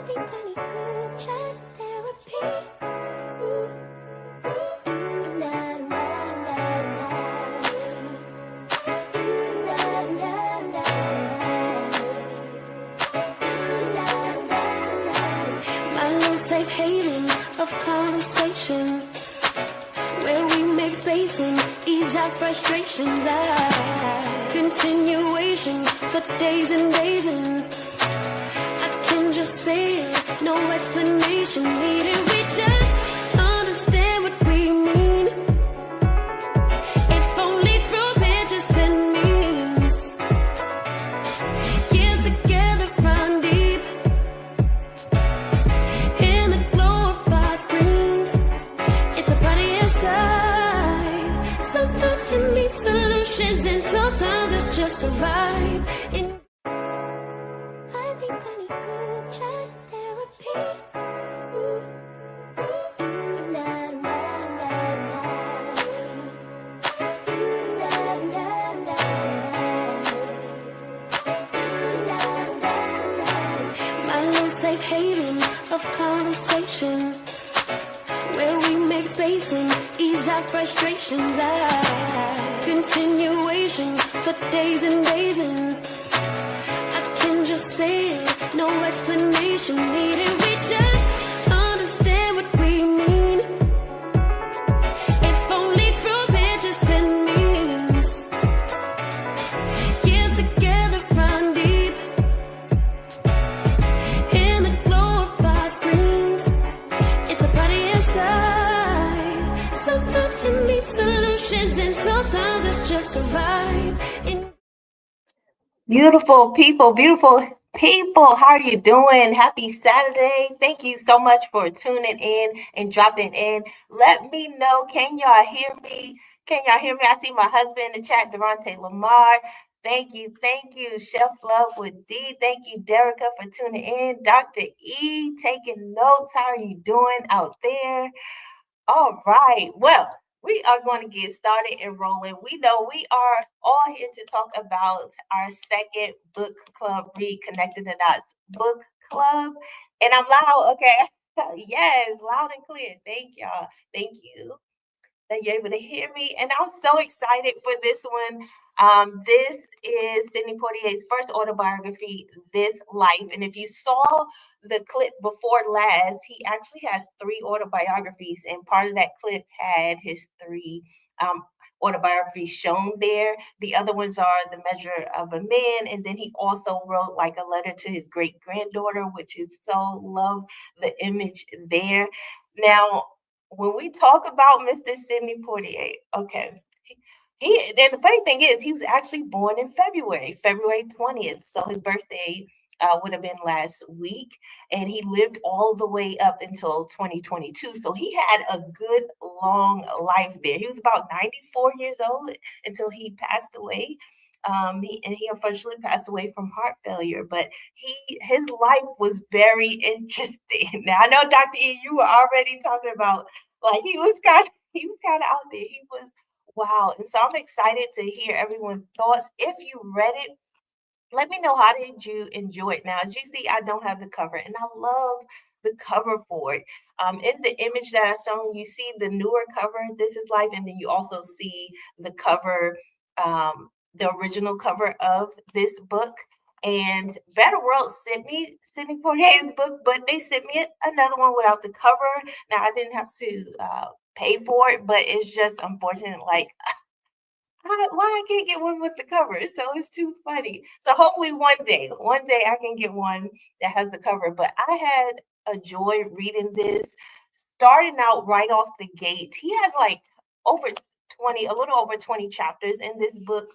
think I need good chat therapy. Na, na, na, na. Na, na, na, na. My little safe haven of conversation, where we make space and ease our frustrations. Continuation for days and days, and I can just say it, no explanation needed. We just understand what we mean, if only through pictures and memes. Years together run deep in the glow of our screens. It's a party inside. Sometimes it needs solutions, and sometimes it's just a vibe. I think I need good chat therapy. Na, na, na, na. Na, na, na, na. My little safe haven of conversation, where we make space and ease our frustrations. Continuation for days and days, and I can just say it, no explanation needed. We just understand what we mean, if only through pictures and memes. Years together run deep in the glow of our screens. It's a party inside. Sometimes it needs solutions, and sometimes it's just a vibe. Beautiful people, how are you doing? Happy Saturday. Thank you so much for tuning in and dropping in. Let me know, can y'all hear me? I see my husband in the chat, Durante Lamar. Thank you, Chef Love with D. Thank you, Derica, for tuning in. Dr. E, taking notes. How are you doing out there? All right. Well, we are going to get started and rolling. We know we are all here to talk about our second book club read, Connecting the Dots book club. And I'm loud, okay? Yes, loud and clear. Thank y'all. Thank you that you're able to hear me. And I'm so excited for this one. This is Sidney Poitier's first autobiography, This Life. And if you saw the clip before last, he actually has 3 autobiographies, and part of that clip had his 3 autobiographies shown there. The other ones are The Measure of a Man, and then he also wrote like a letter to his great granddaughter, which is so love the image there. Now, when we talk about Mr. Sidney Poitier, okay, then the funny thing is he was actually born in February 20th. So his birthday would have been last week, and he lived all the way up until 2022. So he had a good long life there. He was about 94 years old until he passed away. He unfortunately passed away from heart failure, but his life was very interesting. Now I know, Dr. E, you were already talking about like he was kind of out there. He was wow. And so I'm excited to hear everyone's thoughts. If you read it, let me know, how did you enjoy it? Now, as you see, I don't have the cover, and I love the cover for it. In the image that I shown, you see the newer cover, This Is Life, and then you also see the cover, the original cover of this book. And Better World sent me Sidney Poitier's book, but they sent me another one without the cover. Now, I didn't have to pay for it, but it's just unfortunate, like, why I can't get one with the cover. So it's too funny. So hopefully one day I can get one that has the cover. But I had a joy reading this, starting out right off the gate. He has like a little over 20 chapters in this book.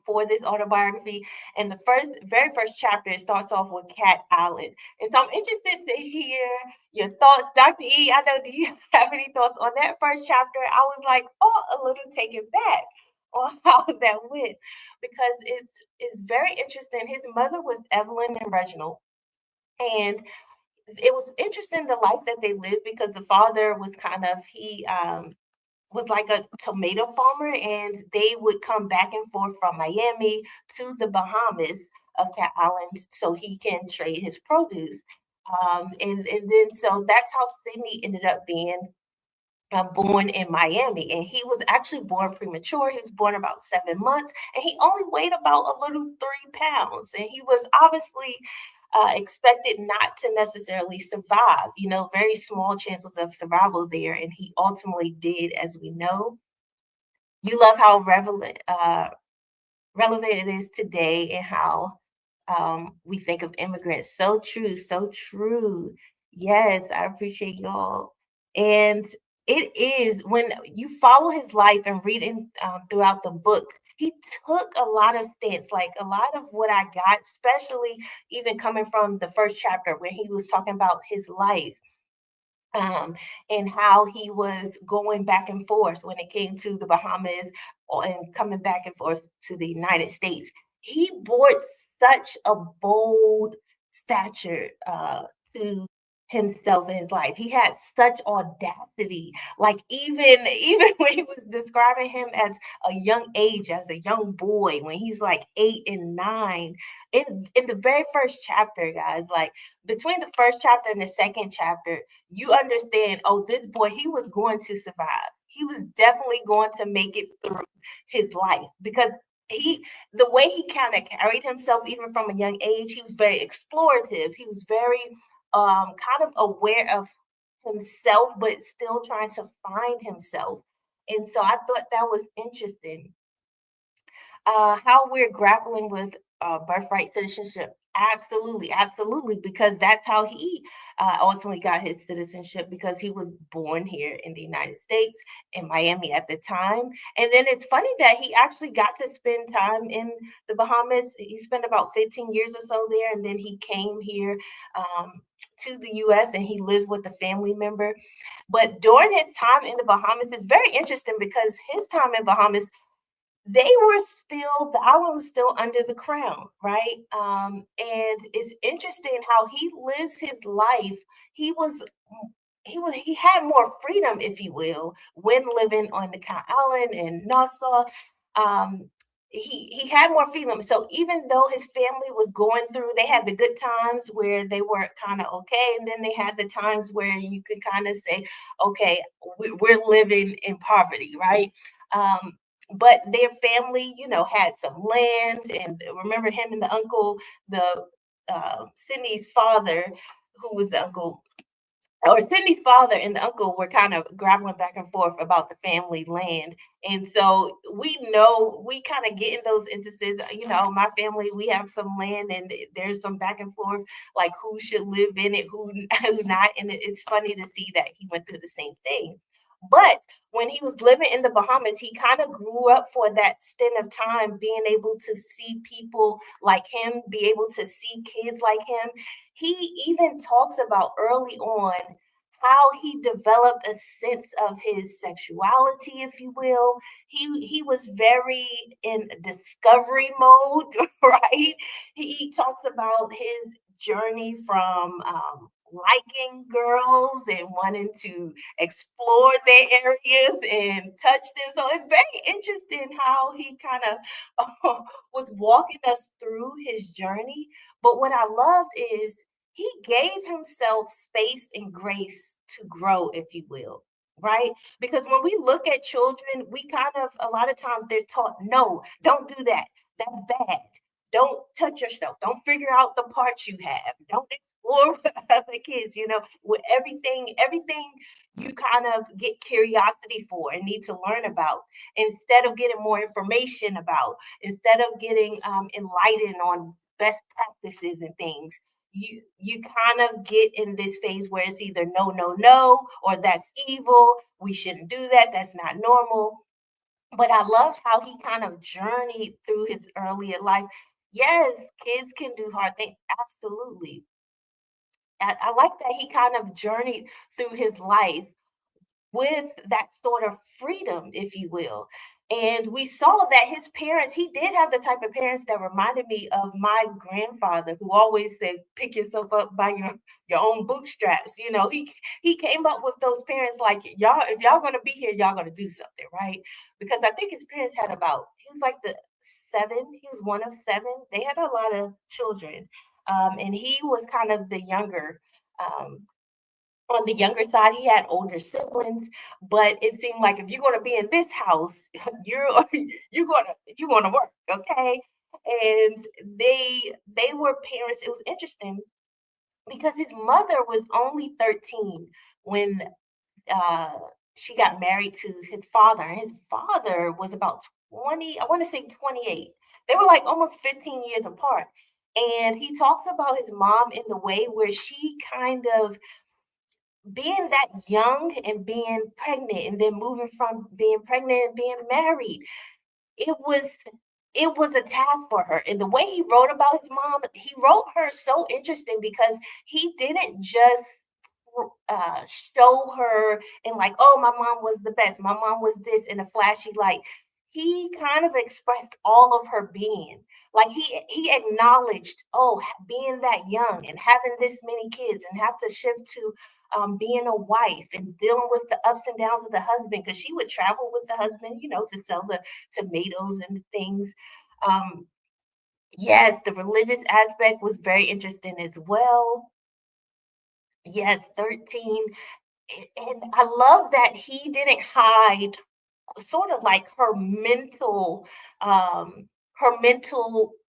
For this autobiography, and the very first chapter, it starts off with Cat Island, and so I'm interested to hear your thoughts, Dr. E. I know, do you have any thoughts on that first chapter? I was like, a little taken back on how that went, because it's very interesting. His mother was Evelyn and Reginald, and it was interesting the life that they lived, because the father was he was like a tomato farmer, and they would come back and forth from Miami to the Bahamas of Cat Island so he can trade his produce. And then so that's how Sidney ended up being born in Miami. And he was actually born premature. He was born about 7 months, and he only weighed about a little 3 pounds. And he was obviously expected not to necessarily survive, very small chances of survival there. And he ultimately did, as we know. You love how relevant it is today and how we think of immigrants. So true, so true. Yes, I appreciate y'all. And it is when you follow his life and reading throughout the book, he took a lot of stance, like a lot of what I got, especially even coming from the first chapter where he was talking about his life um, and how he was going back and forth when it came to the Bahamas and coming back and forth to the United States. He brought such a bold stature to himself in his life. He had such audacity. Like even when he was describing him as a young age, as a young boy, when he's like 8 and 9, in the very first chapter, guys, like between the first chapter and the second chapter, you understand, oh, this boy, he was going to survive. He was definitely going to make it through his life because the way he kind of carried himself, even from a young age, he was very explorative. He was very kind of aware of himself, but still trying to find himself. And so I thought that was interesting how we're grappling with birthright citizenship. Absolutely, absolutely, because that's how he ultimately got his citizenship because he was born here in the United States, in Miami at the time. And then it's funny that he actually got to spend time in the Bahamas. He spent about 15 years or so there, and then he came here to the US and he lived with a family member. But during his time in the Bahamas, it's very interesting because his time in Bahamas, the island was still under the crown, right? And it's interesting how he lives his life. He was he had more freedom, if you will, when living on the Cat Island in Nassau. Um, he had more freedom. So even though his family was going through, they had the good times where they were kind of okay, and then they had the times where you could kind of say, okay, we're living in poverty, right? Um, but their family, had some land, and remember him and the uncle, the Sydney's father, who was the uncle, or Sydney's father and the uncle were kind of grappling back and forth about the family land. And so we know we kind of get in those instances, my family, we have some land and there's some back and forth, like who should live in it, who not. And it's funny to see that he went through the same thing. But when he was living in the Bahamas, he kind of grew up for that stint of time, being able to see people like him, be able to see kids like him. He even talks about early on how he developed a sense of his sexuality, if you will. He was very in discovery mode, right? He talks about his journey from liking girls and wanting to explore their areas and touch them. So it's very interesting how he kind of was walking us through his journey. But what I loved is he gave himself space and grace to grow, if you will, right? Because when we look at children, we kind of, a lot of times they're taught, no, don't do that. That's bad. Don't touch yourself. Don't figure out the parts you have. Don't explore with other kids, with everything you kind of get curiosity for and need to learn about instead of getting more information about, instead of getting enlightened on best practices and things. You kind of get in this phase where it's either no, no, no, or that's evil. We shouldn't do that. That's not normal. But I love how he kind of journeyed through his earlier life. Yes, kids can do hard things. Absolutely. I like that he kind of journeyed through his life with that sort of freedom, if you will. And we saw that his parents, he did have the type of parents that reminded me of my grandfather, who always said, pick yourself up by your own bootstraps. He came up with those parents like, y'all, if y'all gonna be here, y'all gonna do something, right? Because I think his parents had about, he was like the seven. He was one of seven. They had a lot of children. And he was kind of the younger. Um, on the younger side, he had older siblings, but it seemed like if you're going to be in this house, you're you're gonna work, okay? And they were parents. It was interesting because his mother was only 13 when uh, she got married to his father. And his father was about 20, I want to say 28. They were like almost 15 years apart. And he talks about his mom in the way where she kind of being that young and being pregnant and then moving from being pregnant and being married. It was it was a task for her. And the way he wrote about his mom, he wrote her so interesting because he didn't just show her and like, oh, my mom was the best. My mom was this in a flashy light. He kind of expressed all of her being. Like he acknowledged, oh, being that young and having this many kids and have to shift to being a wife and dealing with the ups and downs of the husband because she would travel with the husband, to sell the tomatoes and the things. Um, yes, the religious aspect was very interesting as well. Yes, 13. And I love that he didn't hide sort of like her mental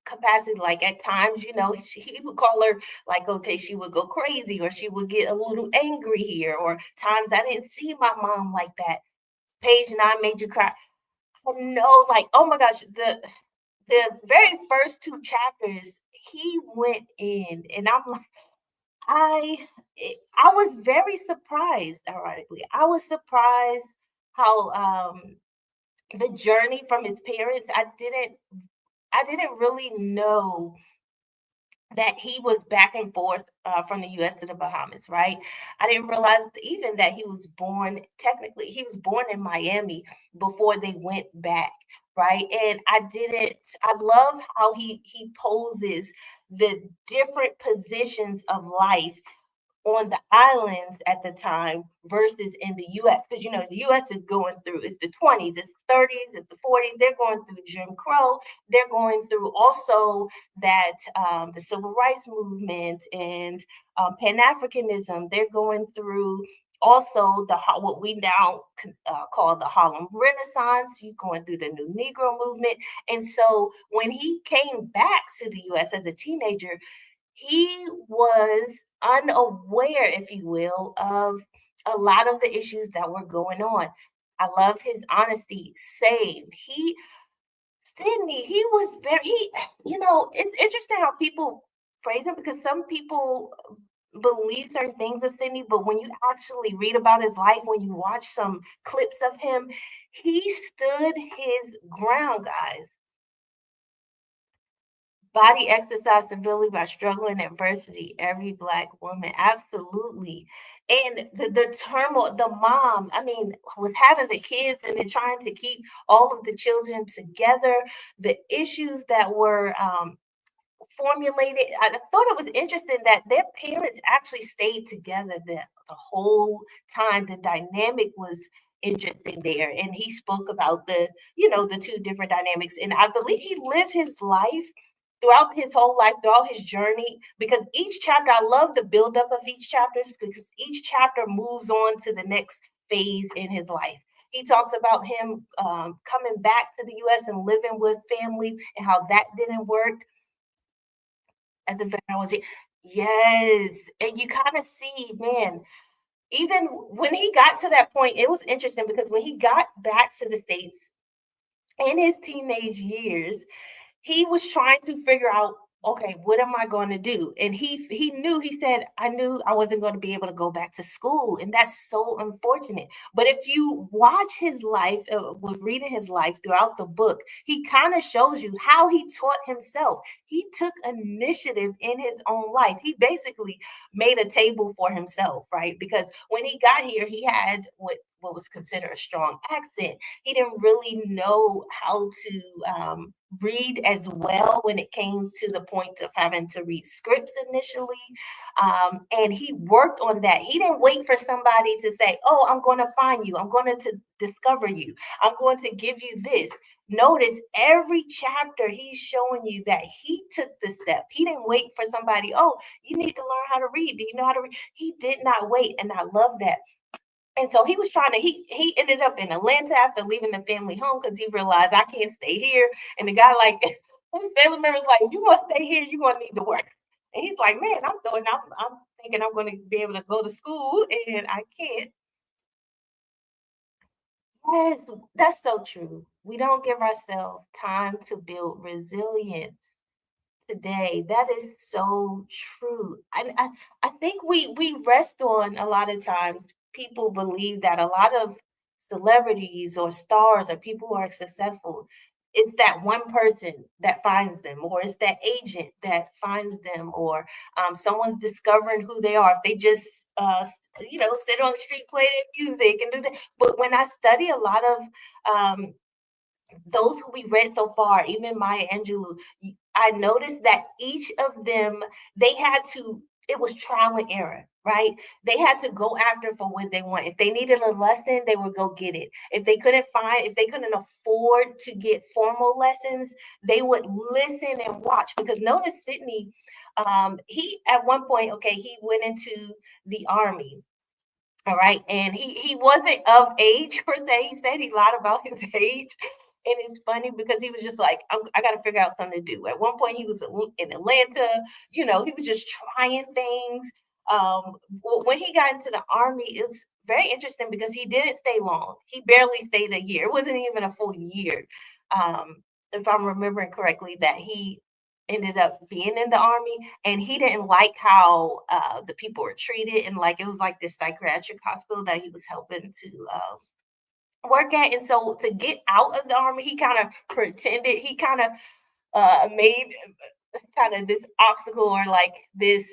capacity. Like at times, he would call her like, okay, she would go crazy or she would get a little angry here, or times I didn't see my mom like that. Page 9 made you cry. I know, like, oh my gosh, the very first two chapters, he went in, and I'm like, I I was very surprised, ironically. I was surprised how the journey from his parents, I didn't really know that he was back and forth from the US to the Bahamas, right? I didn't realize even that he was born in Miami before they went back, right? And I love how he poses the different positions of life on the islands at the time versus in the US. Because the US is going through it's the 20s, it's the 30s, it's the 40s. They're going through Jim Crow. They're going through also that the civil rights movement and Pan-Africanism. They're going through also what we now call the Harlem Renaissance. You're going through the New Negro movement. And so when he came back to the US as a teenager, he was unaware, if you will, of a lot of the issues that were going on. I love his honesty. Same. Sidney, he was it's interesting how people praise him because some people believe certain things of Sidney, but when you actually read about his life, when you watch some clips of him, he stood his ground, guys. Body exercise stability by struggling adversity. Every Black woman, absolutely. And the turmoil, the mom, I mean, with having the kids and then trying to keep all of the children together, the issues that were formulated. I thought it was interesting that their parents actually stayed together the whole time. The dynamic was interesting there. And he spoke about the two different dynamics. And I believe he lived his life throughout his whole life, throughout his journey, because each chapter, I love the buildup of each chapter because each chapter moves on to the next phase in his life. He talks about him coming back to the US and living with family and how that didn't work as a veteran. Yes. And you kind of see, man, even when he got to that point, it was interesting because when he got back to the States in his teenage years, he was trying to figure out, okay, what am I going to do? And he said, I knew I wasn't going to be able to go back to school. And that's so unfortunate. But if you watch his life, with reading his life throughout the book, he kind of shows you how he taught himself. He took initiative in his own life. He basically made a table for himself, right? Because when he got here, he had what what was considered a strong accent. He didn't really know how to read as well when it came to the point of having to read scripts initially. And he worked on that. He didn't wait for somebody to say, "Oh, I'm going to find you. I'm going to discover you. I'm going to give you this." Notice every chapter he's showing you that he took the step. He didn't wait for somebody, "Oh, you need to learn how to read. Do you know how to read?" He did not wait. And I love that. And so he was trying to, he ended up in Atlanta after leaving the family home because he realized, I can't stay here. And the guy, like, his family members like, "You gonna stay here, you're gonna need to work." And he's like, "Man, I'm thinking I'm gonna be able to go to school and I can't." Yes, that's so true. We don't give ourselves time to build resilience today. That is so true. I think we rest on, a lot of times people believe that a lot of celebrities or stars or people who are successful, it's that one person that finds them, or it's that agent that finds them, or someone's discovering who they are if they just sit on the street, play their music and do that. But when I study a lot of um, those who we read so far, even Maya Angelou, I noticed that each of them, they had to, it was trial and error, right? They had to go after for what they want. If they needed a lesson, they would go get it. If they couldn't afford to get formal lessons, they would listen and watch. Because notice Sidney, he at one point, okay, he went into the army. All right. And he wasn't of age per se. He said he lied about his age. And it's funny because he was just like, I got to figure out something to do. At one point, he was in Atlanta. He was just trying things. When he got into the army, it's very interesting because he didn't stay long. He barely stayed a year. It wasn't even a full year. If I'm remembering correctly, that he ended up being in the army, and he didn't like how the people were treated, and like it was like this psychiatric hospital that he was helping to work at. And so to get out of the army, he kind of pretended, he kind of made kind of this obstacle, or like this,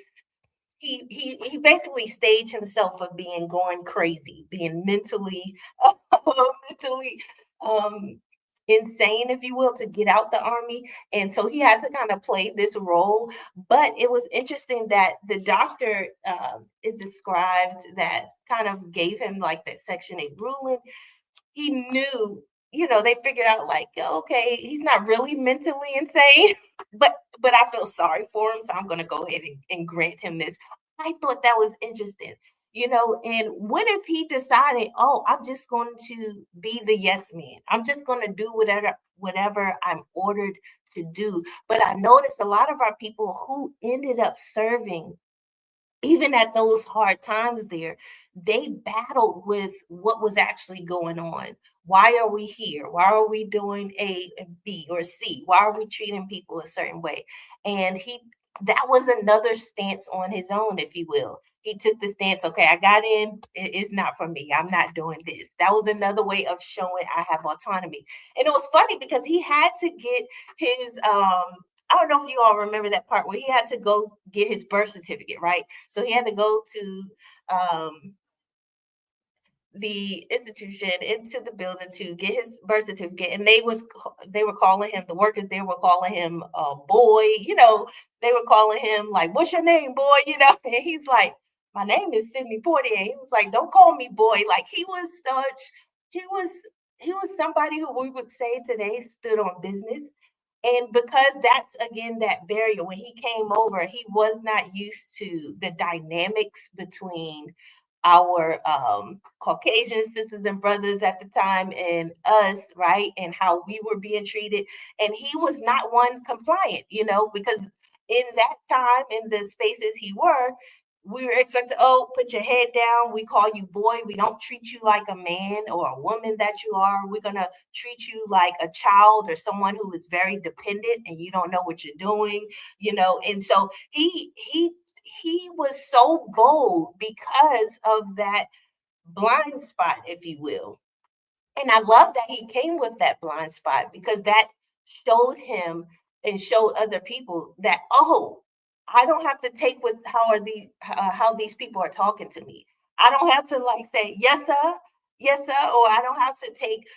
he basically staged himself of going crazy, being mentally mentally um insane, if you will, to get out the army. And so he had to kind of play this role. But it was interesting that the doctor is described that kind of gave him like that Section 8 ruling. He knew, they figured out like, okay, he's not really mentally insane, but I feel sorry for him, so I'm gonna go ahead and grant him this. I thought that was interesting. And what if he decided, "Oh, I'm just going to be the yes man. I'm just going to do whatever I'm ordered to do." But I noticed a lot of our people who ended up serving, even at those hard times there, they battled with what was actually going on. Why are we here? Why are we doing A and B or C? Why are we treating people a certain way? And that was another stance on his own, if you will. He took the stance, okay, I got in, it's not for me. I'm not doing this. That was another way of showing I have autonomy. And it was funny because he had to get his I don't know if you all remember that part where he had to go get his birth certificate, right? So he had to go to the institution, into the building, to get his birth certificate, and they were calling him, the workers there were calling him boy. They were calling him like, "What's your name, boy?" And he's like, "My name is Sidney Poitier." He was like, "Don't call me boy." Like he was he was somebody who we would say today stood on business. And because that's again that barrier, when he came over, he was not used to the dynamics between our Caucasian sisters and brothers at the time and us, right? And how we were being treated. And he was not one compliant, because in that time, in the spaces we were expected, "Oh, put your head down. We call you boy. We don't treat you like a man or a woman that you are. We're going to treat you like a child or someone who is very dependent and you don't know what you're doing." And so he was so bold because of that blind spot, if you will. And I love that he came with that blind spot, because that showed him and showed other people that, "Oh, I don't have to take with how these people are talking to me. I don't have to like say, 'Yes, sir.' Yes, sir. Or I don't have to take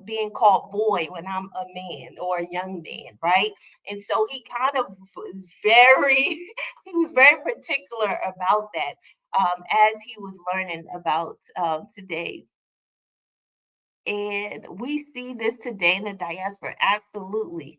being called boy when I'm a man or a young man, right? And so he kind of was very, he was very particular about that as he was learning about today. And we see this today in the diaspora. Absolutely.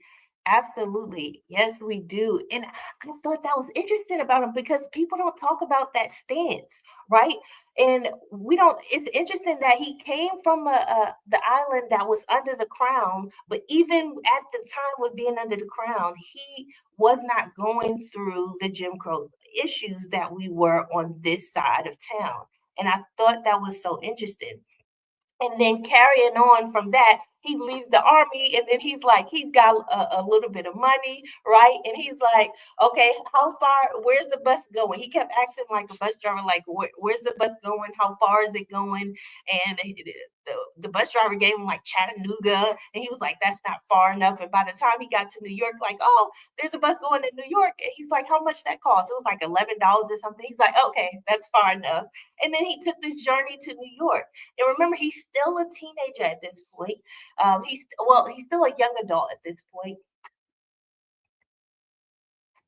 Absolutely. Yes, we do. And I thought that was interesting about him because people don't talk about that stance, right? And we don't, it's interesting that he came from the island that was under the crown, but even at the time with being under the crown, he was not going through the Jim Crow issues that we were on this side of town. And I thought that was so interesting. And then carrying on from that, he leaves the army and then he's like, he's got a little bit of money, right? And he's like, okay, how far, where's the bus going? He kept asking like a bus driver, like, where's the bus going? How far is it going? And the bus driver gave him like Chattanooga. And he was like, that's not far enough. And by the time he got to New York, like, oh, there's a bus going to New York. And he's like, how much that cost? It was like $11 or something. He's like, okay, that's far enough. And then he took this journey to New York. And remember, he's still a teenager at this point. He's still a young adult at this point.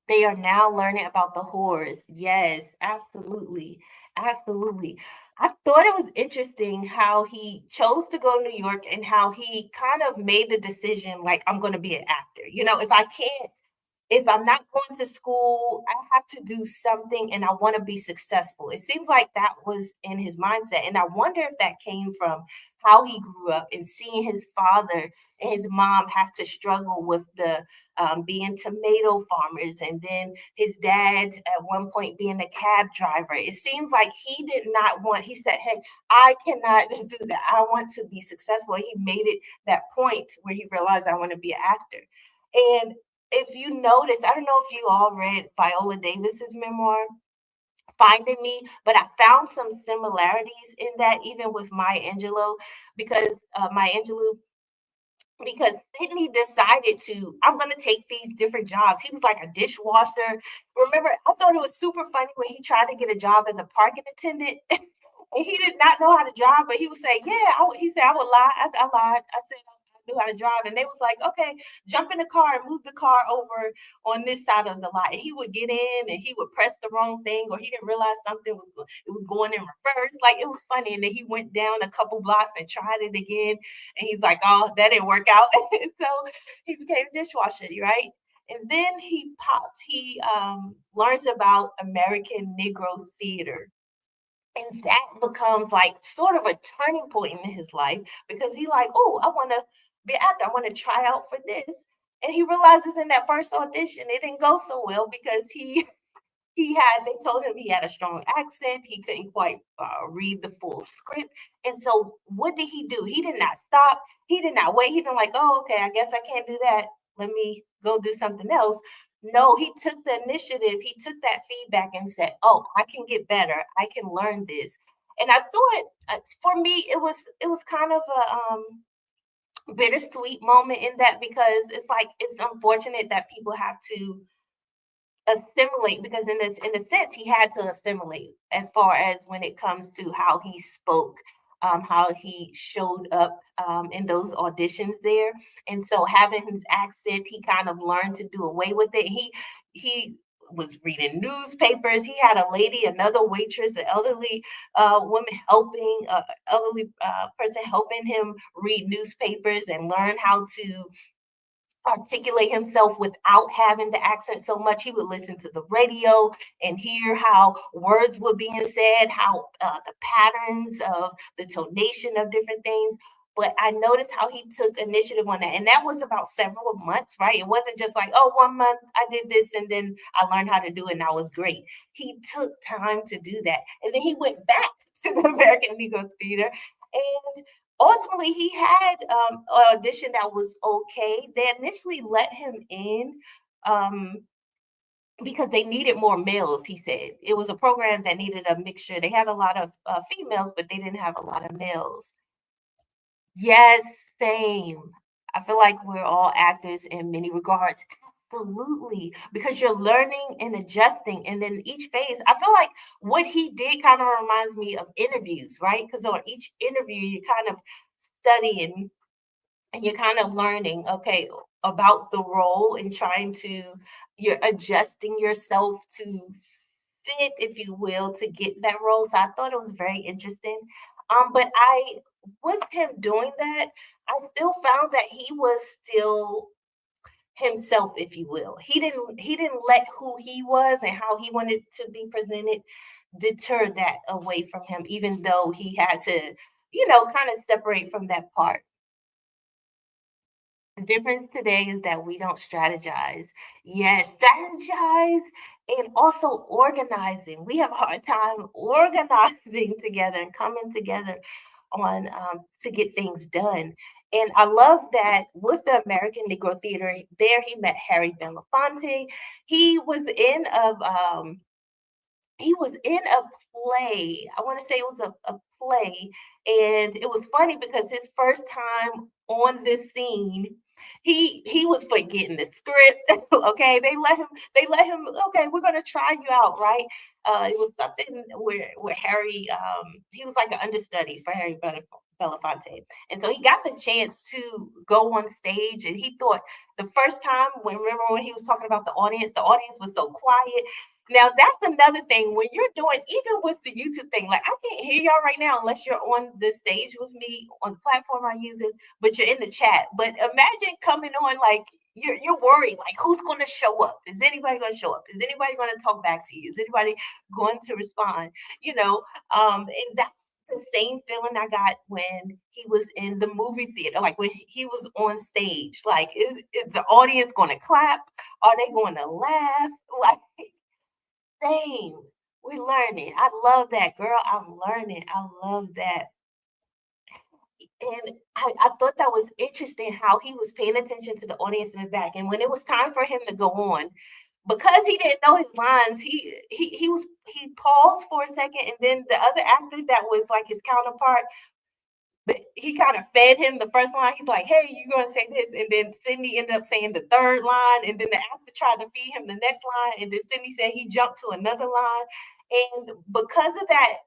They are now learning about the horrors. Yes, absolutely. Absolutely. I thought it was interesting how he chose to go to New York and how he kind of made the decision like, I'm going to be an actor. You know, if I'm not going to school, I have to do something and I want to be successful. It seems like that was in his mindset. And I wonder if that came from how he grew up and seeing his father and his mom have to struggle with the being tomato farmers and then his dad at one point being a cab driver. It seems like he did not want, he said, hey, I cannot do that. I want to be successful. He made it that point where he realized I want to be an actor. And if you notice, I don't know if you all read Viola Davis's memoir, Finding Me, but I found some similarities in that, even with Maya Angelou, because Maya Angelou, because Sidney decided to, I'm going to take these different jobs. He was like a dishwasher. Remember, I thought it was super funny when he tried to get a job as a parking attendant. And he did not know how to drive, but he would say, "Yeah." He said, "I would lie." I lied. I said I knew how to drive, and they was like, "Okay, jump in the car and move the car over on this side of the lot." And he would get in, and he would press the wrong thing, or he didn't realize something was it was going in reverse. Like it was funny. And then he went down a couple blocks and tried it again, and he's like, "Oh, that didn't work out." So he became a dishwasher, right? And then he pops. He learns about American Negro theater, and that becomes like sort of a turning point in his life because he like, oh, I want to be an actor. I want to try out for this. And he realizes in that first audition, it didn't go so well because they told him he had a strong accent. He couldn't quite read the full script. And so what did he do? He did not stop. He did not wait. He didn't like, oh, okay, I guess I can't do that. Let me go do something else. No, he took the initiative. He took that feedback and said, oh, I can get better. I can learn this. And I thought for me, it was kind of a bittersweet moment in that because it's like it's unfortunate that people have to assimilate because in a sense he had to assimilate as far as when it comes to how he spoke, how he showed up in those auditions there. And so having his accent, he kind of learned to do away with it. He was reading newspapers. He had a lady, another waitress, an elderly woman helping, elderly person helping him read newspapers and learn how to articulate himself without having the accent so much. He would listen to the radio and hear how words were being said, how the patterns of the tonation of different things. But I noticed how he took initiative on that. And that was about several months, right? It wasn't just like, oh, 1 month I did this and then I learned how to do it and I was great. He took time to do that. And then he went back to the American Negro Theater and ultimately he had an audition that was okay. They initially let him in um, because they needed more males. He said it was a program that needed a mixture. They had a lot of females, but they didn't have a lot of males. Yes, same. I feel like we're all actors in many regards. Absolutely, because you're learning and adjusting, and then each phase, I feel like what he did kind of reminds me of interviews, right? Because on each interview, you kind of studying and you're kind of learning, okay, about the role and trying to, you're adjusting yourself to fit, if you will, to get that role. So I thought it was very interesting. But I, with him doing that, I still found that he was still himself, if you will. He didn't let who he was and how he wanted to be presented deter that away from him, even though he had to, kind of separate from that part. The difference today is that we don't strategize. Yes, strategize and also organizing. We have a hard time organizing together and coming together on to get things done. And I love that with the American Negro Theater, there he met Harry Belafonte. He was in of he was in a play. I want to say it was a play. And it was funny because his first time on this scene, he was forgetting the script. Okay. They let him, okay, we're gonna try you out, right? It was something where Harry he was like an understudy for Belafonte. And so he got the chance to go on stage and he thought the first time remember when he was talking about the audience was so quiet. Now that's another thing when you're doing, even with the YouTube thing, like I can't hear y'all right now unless you're on the stage with me on the platform I'm using, but you're in the chat. But imagine coming on like you're worried, like who's gonna show up? Is anybody gonna show up? Is anybody gonna talk back to you? Is anybody going to respond? You know, and that's the same feeling I got when he was in the movie theater, like when he was on stage. Like, is the audience going to clap? Are they going to laugh? Like, same. We're learning. I love that, girl. I'm learning. I love that. And I thought that was interesting how he was paying attention to the audience in the back. And when it was time for him to go on, because he didn't know his lines, he paused for a second, and then the other actor that was like his counterpart, but he kind of fed him the first line. He's like, "Hey, you're gonna say this," and then Sidney ended up saying the third line, and then the actor tried to feed him the next line, and then Sidney said he jumped to another line, and because of that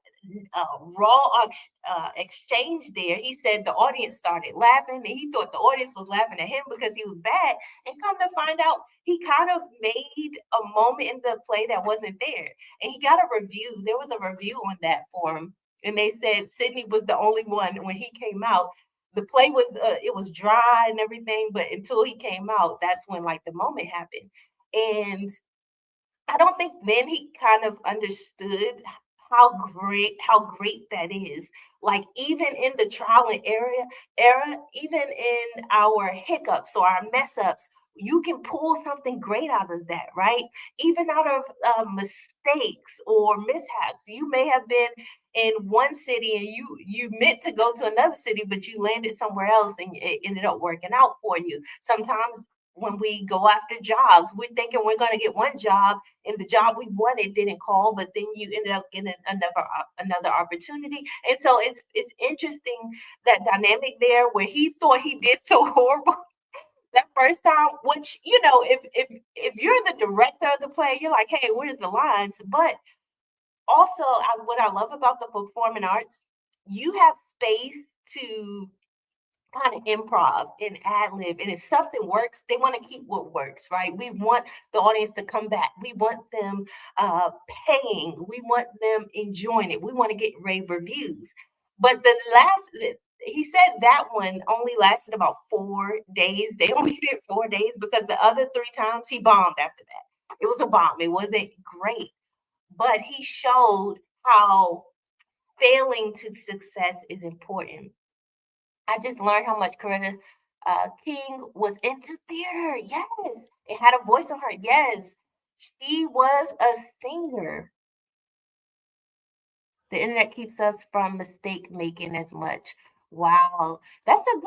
exchange there, he said the audience started laughing, and he thought the audience was laughing at him because he was bad. And come to find out, he kind of made a moment in the play that wasn't there, and he got a review. There was a review on that for him and they said Sidney was the only one when he came out. The play was it was dry and everything, but until he came out, that's when like the moment happened. And I don't think then he kind of understood how great that is. Like even in the trial and era, even in our hiccups or our mess ups, you can pull something great out of that, right? Even out of mistakes or mishaps. You may have been in one city and you meant to go to another city, but you landed somewhere else and it ended up working out for you. Sometimes when we go after jobs, we're thinking we're going to get one job and the job we wanted didn't call, but then you ended up getting another opportunity. And so it's interesting that dynamic there where he thought he did so horrible that first time, which if you're the director of the play, you're like, hey, where's the lines? But also what I love about the performing arts, you have space to kind of improv and ad lib. And if something works, they want to keep what works, right? We want the audience to come back. We want them paying. We want them enjoying it. We want to get rave reviews. But he said that one only lasted about 4 days. They only did 4 days because the other three times he bombed after that. It was a bomb. It wasn't great. But he showed how failing to success is important. I just learned how much Coretta King was into theater. Yes. It had a voice on her. Yes. She was a singer. The internet keeps us from mistake making as much. Wow. That's a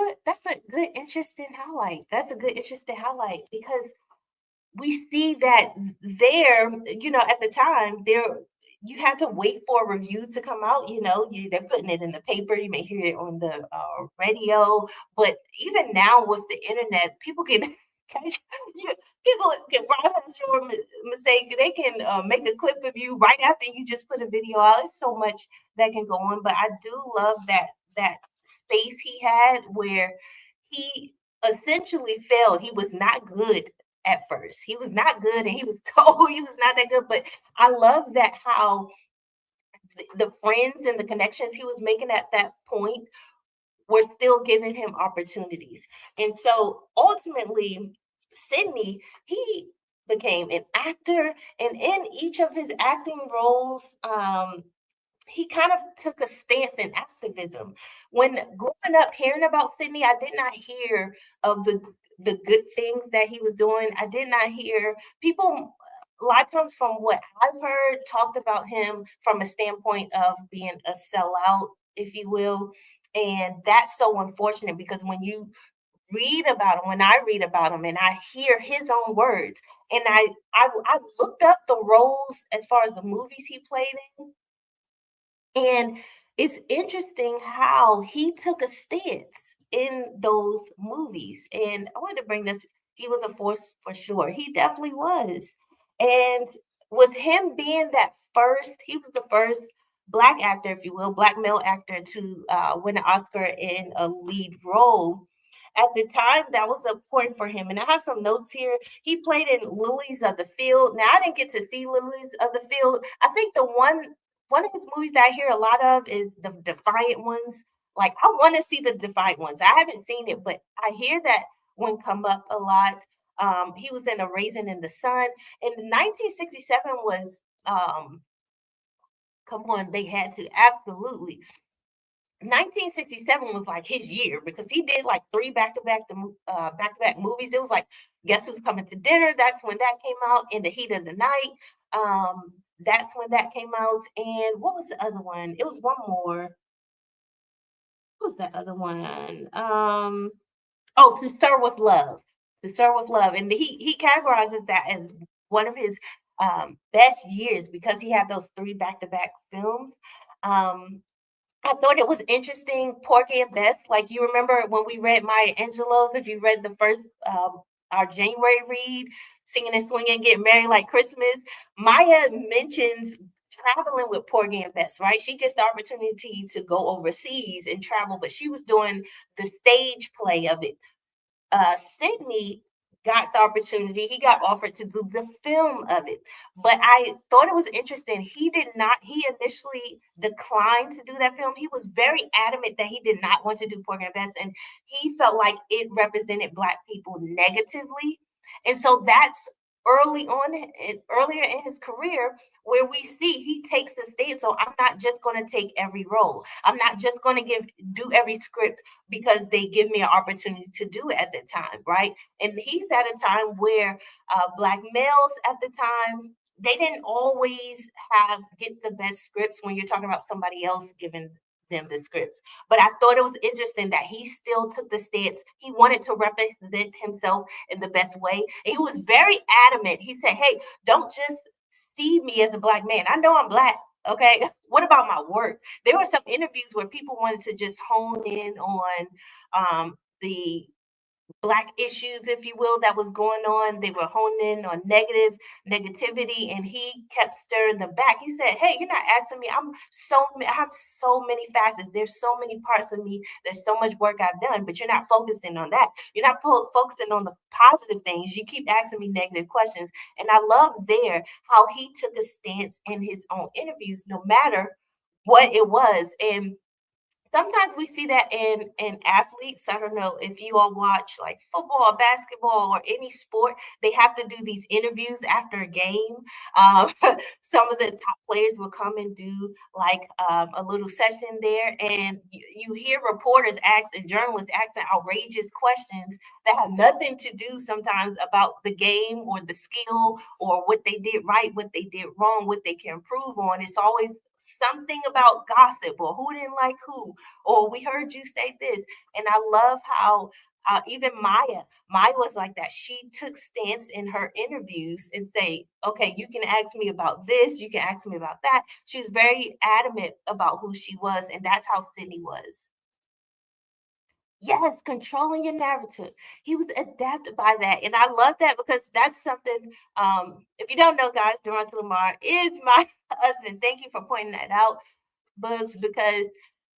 good interesting highlight. That's a good interesting highlight because we see that there, at the time, there you had to wait for a review to come out. They're putting it in the paper. You may hear it on the radio, but even now with the internet, people can Okay? People can broadcast your mistake. They can make a clip of you right after you just put a video out. It's so much that can go on, but I do love that space he had where he essentially failed. He was not good at first. He was not good, and he was told he was not that good. But I love that how the friends and the connections he was making at that point were still giving him opportunities. And so ultimately, Sidney, he became an actor, and in each of his acting roles, he kind of took a stance in activism. When growing up, hearing about Sidney, I did not hear of the good things that he was doing. I did not hear people a lot of times from what I've heard talked about him from a standpoint of being a sellout, if you will. And that's so unfortunate because when you read about him, when I read about him and I hear his own words, and I looked up the roles as far as the movies he played in, and it's interesting how he took a stance in those movies. And I wanted to bring this, he was a force for sure. He definitely was. And with him being that first, he was the first Black actor, if you will, Black male actor to win an Oscar in a lead role. At the time, that was important for him. And I have some notes here. He played in Lilies of the Field. Now, I didn't get to see Lilies of the Field. I think the one of his movies that I hear a lot of is the Defiant Ones. Like, I want to see the Defiant Ones. I haven't seen it, but I hear that one come up a lot. He was in A Raisin in the Sun. And 1967 was, come on, they had to absolutely. 1967 was like his year because he did like three back-to-back movies. It was like Guess Who's Coming to Dinner. That's when that came out. In the Heat of the Night. That's when that came out. And what was the other one? It was one more. What was that other one? Oh, To Stir with Love. To Stir with Love. And he categorizes that as one of his best years because he had those three back-to-back films. I thought it was interesting, Porgy and Bess. Like you remember when we read Maya Angelou's, if you read the first our January read, Singing and Swinging, Get Married Like Christmas, Maya mentions traveling with Porgy and Bess, right? She gets the opportunity to go overseas and travel, but she was doing the stage play of it. Sidney got the opportunity. He got offered to do the film of it. But I thought it was interesting. He did not, he initially declined to do that film. He was very adamant that he did not want to do Porgy and Bess, and he felt like it represented Black people negatively. And so that's early on, earlier in his career, where we see he takes the stance. So I'm not just going to take every role. I'm not just going to do every script because they give me an opportunity to do it at the time, right? And he's at a time where Black males at the time, they didn't always get the best scripts when you're talking about somebody else giving them the scripts. But I thought it was interesting that he still took the stance. He wanted to represent himself in the best way. And he was very adamant. He said, hey, don't just see me as a Black man. I know I'm Black. Okay. What about my work? There were some interviews where people wanted to just hone in on the Black issues, if you will, that was going on. They were honing in on negativity, and he kept stirring the back. He said, hey, you're not asking me. I have so many facets. There's so many parts of me. There's so much work I've done, but you're not focusing on that. You're not focusing on the positive things. You keep asking me negative questions. And I love there how he took a stance in his own interviews, no matter what it was. And sometimes we see that in athletes. I don't know if you all watch like football or basketball or any sport. They have to do these interviews after a game. Um, some of the top players will come and do like a little session there, and you hear reporters ask and journalists asking outrageous questions that have nothing to do sometimes about the game or the skill or what they did right, what they did wrong, what they can improve on. It's always something about gossip or who didn't like who, or we heard you say this. And I love how even Maya was like that. She took stance in her interviews and say, okay, you can ask me about this, you can ask me about that. She was very adamant about who she was, and that's how Sidney was. Yes, controlling your narrative. He was adapted by that. And I love that because that's something, if you don't know, guys, Durant Lamar is my husband. Thank you for pointing that out, Bugs, because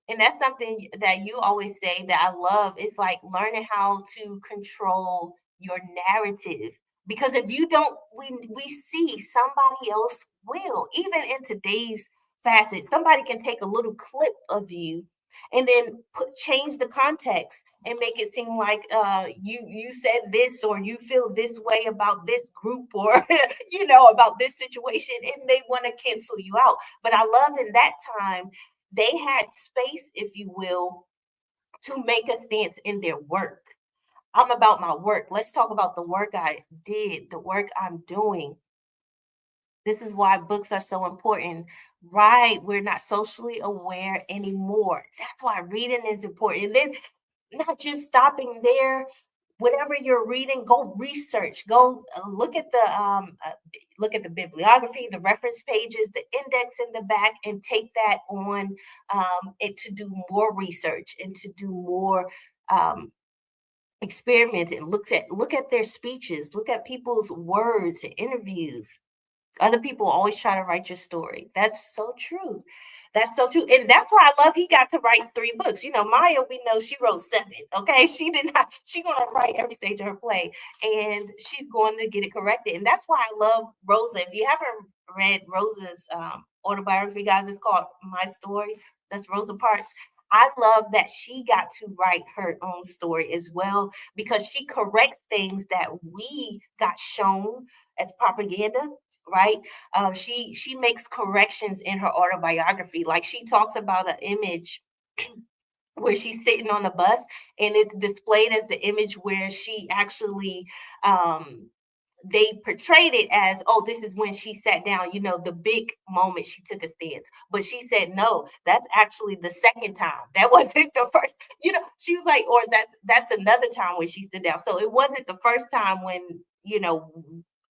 and that's something that you always say that I love. It's like learning how to control your narrative. Because if you don't, we see somebody else will. Even in today's facet, somebody can take a little clip of you and then change the context and make it seem like you said this or you feel this way about this group or about this situation, and they want to cancel you out. But I love in that time they had space, if you will, to make a stance in their work. I'm about my work. Let's talk about the work I did, the work I'm doing. This is why books are so important. Right. We're not socially aware anymore. That's why reading is important. And then not just stopping there. Whatever you're reading, go research. Go look at the bibliography, the reference pages, the index in the back, and take that on and to do more research and to do more um, experiments and look at their speeches, look at people's words and interviews. Other people always try to write your story. That's so true. That's so true. And that's why I love he got to write 3 books. Maya, we know she wrote 7. Okay. She did not, she gonna write every stage of her play and she's going to get it corrected. And that's why I love Rosa. If you haven't read Rosa's autobiography, guys, it's called My Story. That's Rosa Parks. I love that she got to write her own story as well because she corrects things that we got shown as propaganda, right? She makes corrections in her autobiography. Like she talks about an image where she's sitting on the bus and it's displayed as the image where she actually um they portrayed it as, oh, this is when she sat down, the big moment she took a stance. But she said, no, that's actually the second time. That wasn't the first, she was like, or that's another time when she stood down. So it wasn't the first time when,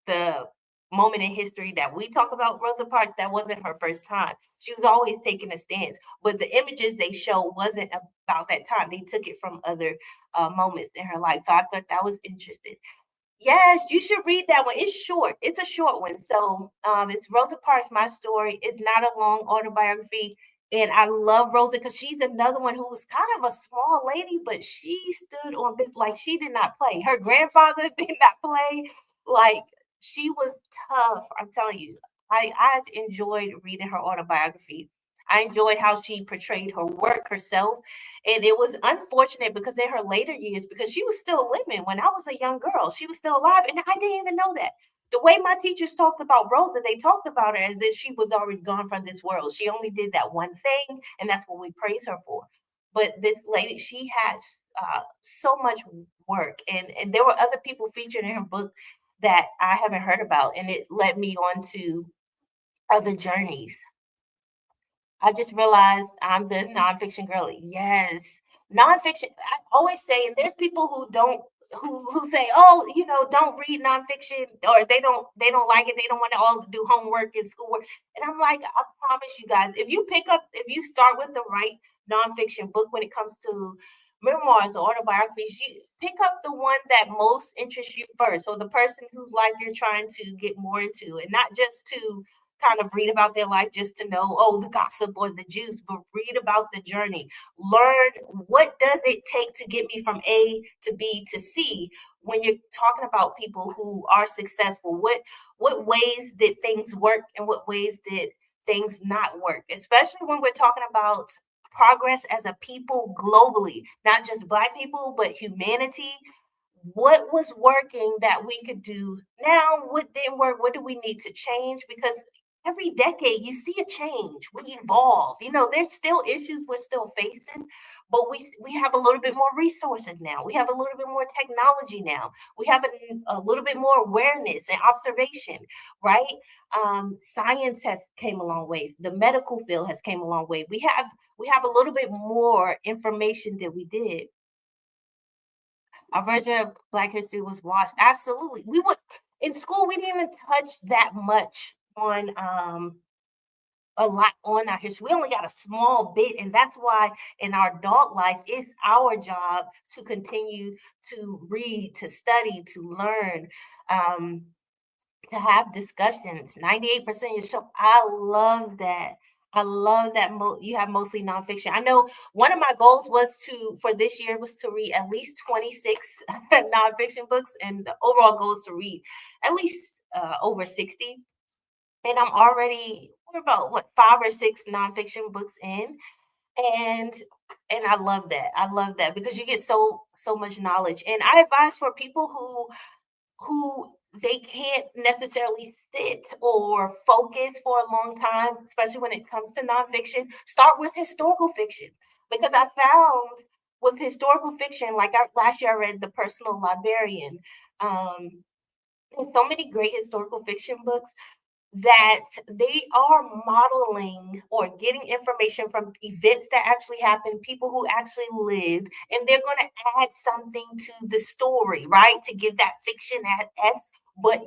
the moment in history that we talk about Rosa Parks, that wasn't her first time. She was always taking a stance. But the images they show wasn't about that time. They took it from other moments in her life. So I thought that was interesting. Yes, you should read that one. It's short. It's a short one. So it's Rosa Parks, My Story. It's not a long autobiography. And I love Rosa because she's another one who was kind of a small lady, but she stood on like she did not play. Her grandfather did not play. Like she was tough. I'm telling you. I enjoyed reading her autobiography. I enjoyed how she portrayed her work herself, and it was unfortunate because in her later years, because she was still living when I was a young girl, she was still alive, and I didn't even know that. The way my teachers talked about Rosa, they talked about her as if she was already gone from this world. She only did that one thing, and that's what we praise her for. But this lady, she has so much work, and there were other people featured in her book that I haven't heard about, and it led me on to other journeys. I just realized I'm the nonfiction girl. Yes, nonfiction. I always say, and there's people who don't who say, oh, don't read nonfiction, or they don't like it. They don't want to all do homework and schoolwork. And I'm like, I promise you guys, if you start with the right nonfiction book when it comes to memoirs or autobiographies, you pick up the one that most interests you first, or the person whose life you're trying to get more into, and not just to kind of read about their life just to know, oh, the gossip or the juice, but read about the journey. Learn what does it take to get me from A to B to C when you're talking about people who are successful. What ways did things work and what ways did things not work? Especially when we're talking about progress as a people globally, not just Black people, but humanity. What was working that we could do now? What didn't work? What do we need to change? Because every decade you see a change, we evolve. There's still issues we're still facing, but we have a little bit more resources now. We have a little bit more technology now. We have a little bit more awareness and observation, right? Science has came a long way. The medical field has came a long way. We have a little bit more information than we did. Our version of Black history was washed. Absolutely. We would in school we didn't even touch that much on a lot on our history. We only got a small bit, and that's why in our adult life, it's our job to continue to read, to study, to learn, um, to have discussions. 98% of your show. I love that. I love that you have mostly nonfiction. I know one of my goals was to for this year was to read at least 26 nonfiction books, and the overall goal is to read at least over 60. And I'm already we're about what 5 or 6 nonfiction books in, and I love that. I love that because you get so much knowledge. And I advise for people who they can't necessarily sit or focus for a long time, especially when it comes to nonfiction. Start with historical fiction because I found with historical fiction, like last year I read The Personal Librarian. Um, there's so many great historical fiction books that they are modeling or getting information from events that actually happened, people who actually lived, and they're going to add something to the story, right? To give that fiction at S, but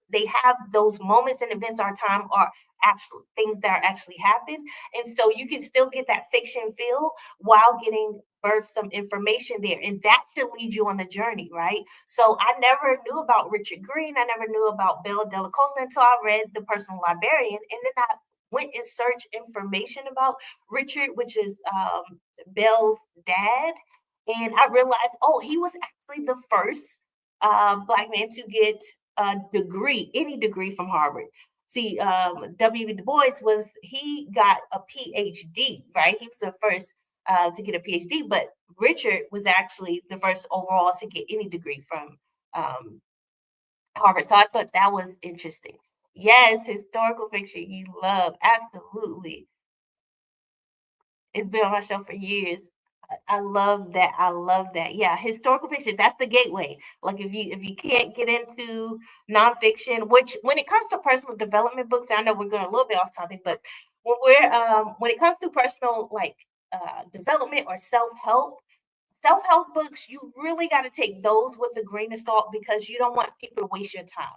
they have those moments and events our time are actually things that are actually happened, and so you can still get that fiction feel while getting birth some information there, and that should lead you on the journey, right? So I never knew about Richard Green. I never knew about Belle Della Costa until I read The Personal Librarian. And then I went and searched information about Richard, which is Belle's dad. And I realized, oh, he was actually the first Black man to get a degree, any degree from Harvard. See, W.B. Du Bois he got a PhD, right? He was the first to get a PhD, but Richard was actually the first overall to get any degree from Harvard. So I thought that was interesting. Yes, historical fiction you love. Absolutely. It's been on my shelf for years. I love that. I love that. Yeah, historical fiction, that's the gateway. Like if you can't get into nonfiction, which when it comes to personal development books, I know we're going a little bit off topic, but when it comes to personal like development or self-help books, you really got to take those with a grain of salt because you don't want people to waste your time.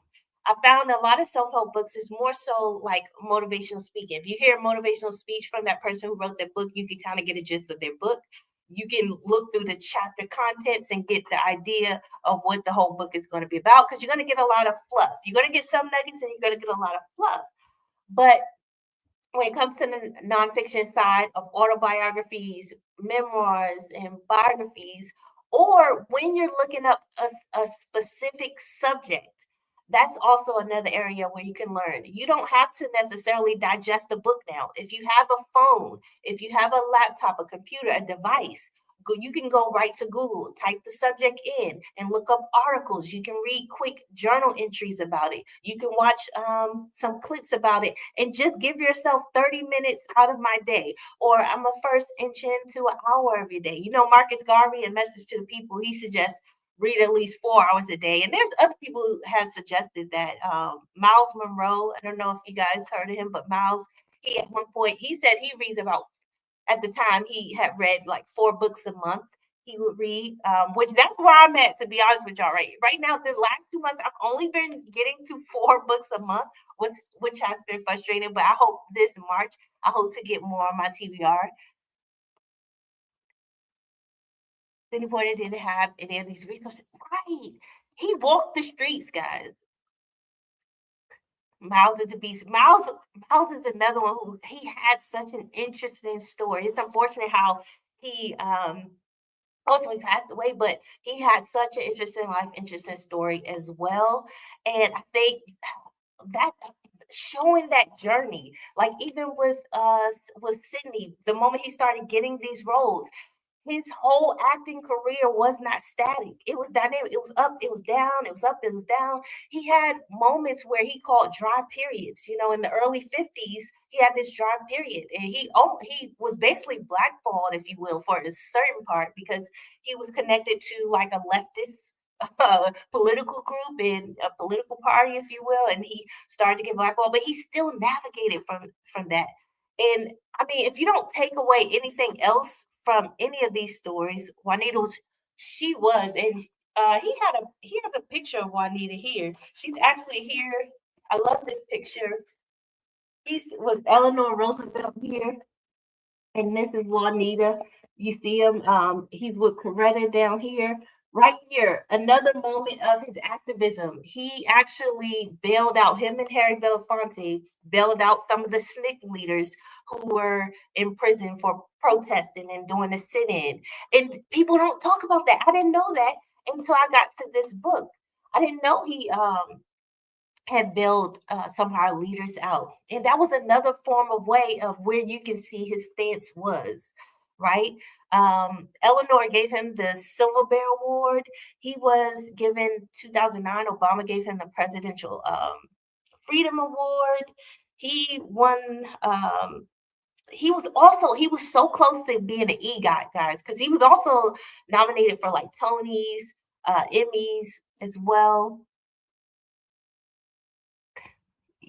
I found a lot of self-help books is more so like motivational speaking. If you hear a motivational speech from that person who wrote that book, you can kind of get a gist of their book. You can look through the chapter contents and get the idea of what the whole book is going to be about because you're going to get a lot of fluff. You're going to get some nuggets and you're going to get a lot of fluff. But when it comes to the nonfiction side of autobiographies, memoirs, and biographies, or when you're looking up a specific subject, that's also another area where you can learn. You don't have to necessarily digest a book now. If you have a phone, if you have a laptop, a computer, a device, you can go right to Google, type the subject in, and look up articles. You can read quick journal entries about it. You can watch some clips about it, and just give yourself 30 minutes out of my day. Or I'm a first inch into an hour every day. You know, Marcus Garvey, a message to the people, he suggests read at least 4 hours a day. And there's other people who have suggested that. Miles Monroe, I don't know if you guys heard of him, but Miles, he at one point, he said he reads about at the time he had read like 4 books a month he would read, which that's where I'm at, to be honest with y'all. Right now, the last 2 months I've only been getting to 4 books a month, which has been frustrating, but I hope this March I hope to get more on my TBR. Sidney Poitier didn't have any of these resources, right? He walked the streets, guys. Miles is the beast. Miles is another one who he had such an interesting story. It's unfortunate how he ultimately passed away, but he had such an interesting life, interesting story as well. And I think that showing that journey, like even with Sidney, the moment he started getting these roles, his whole acting career was not static. It was dynamic. It was up, it was down, it was up, it was down. He had moments where he called dry periods. You know, in the early 50s, he had this dry period, and he was basically blackballed, if you will, for a certain part because he was connected to like a leftist political group and a political party, if you will, and he started to get blackballed, but he still navigated from that. And I mean, if you don't take away anything else from any of these stories, Juanita she was, and he has a picture of Juanita here. She's actually here. I love this picture. He's with Eleanor Roosevelt here and Mrs. Juanita. You see him. He's with Coretta down here. Right here, another moment of his activism. He actually bailed out him and Harry Belafonte, bailed out some of the SNCC leaders who were in prison for protesting and doing a sit-in. And people don't talk about that. I didn't know that until I got to this book. I didn't know he had bailed some of our leaders out. And that was another form of way of where you can see his stance was, right? Eleanor gave him the Silver Bear Award. He was given 2009, Obama gave him the Presidential Freedom Award. He won, he was so close to being an EGOT, guys, because he was also nominated for like Tonys, Emmys as well.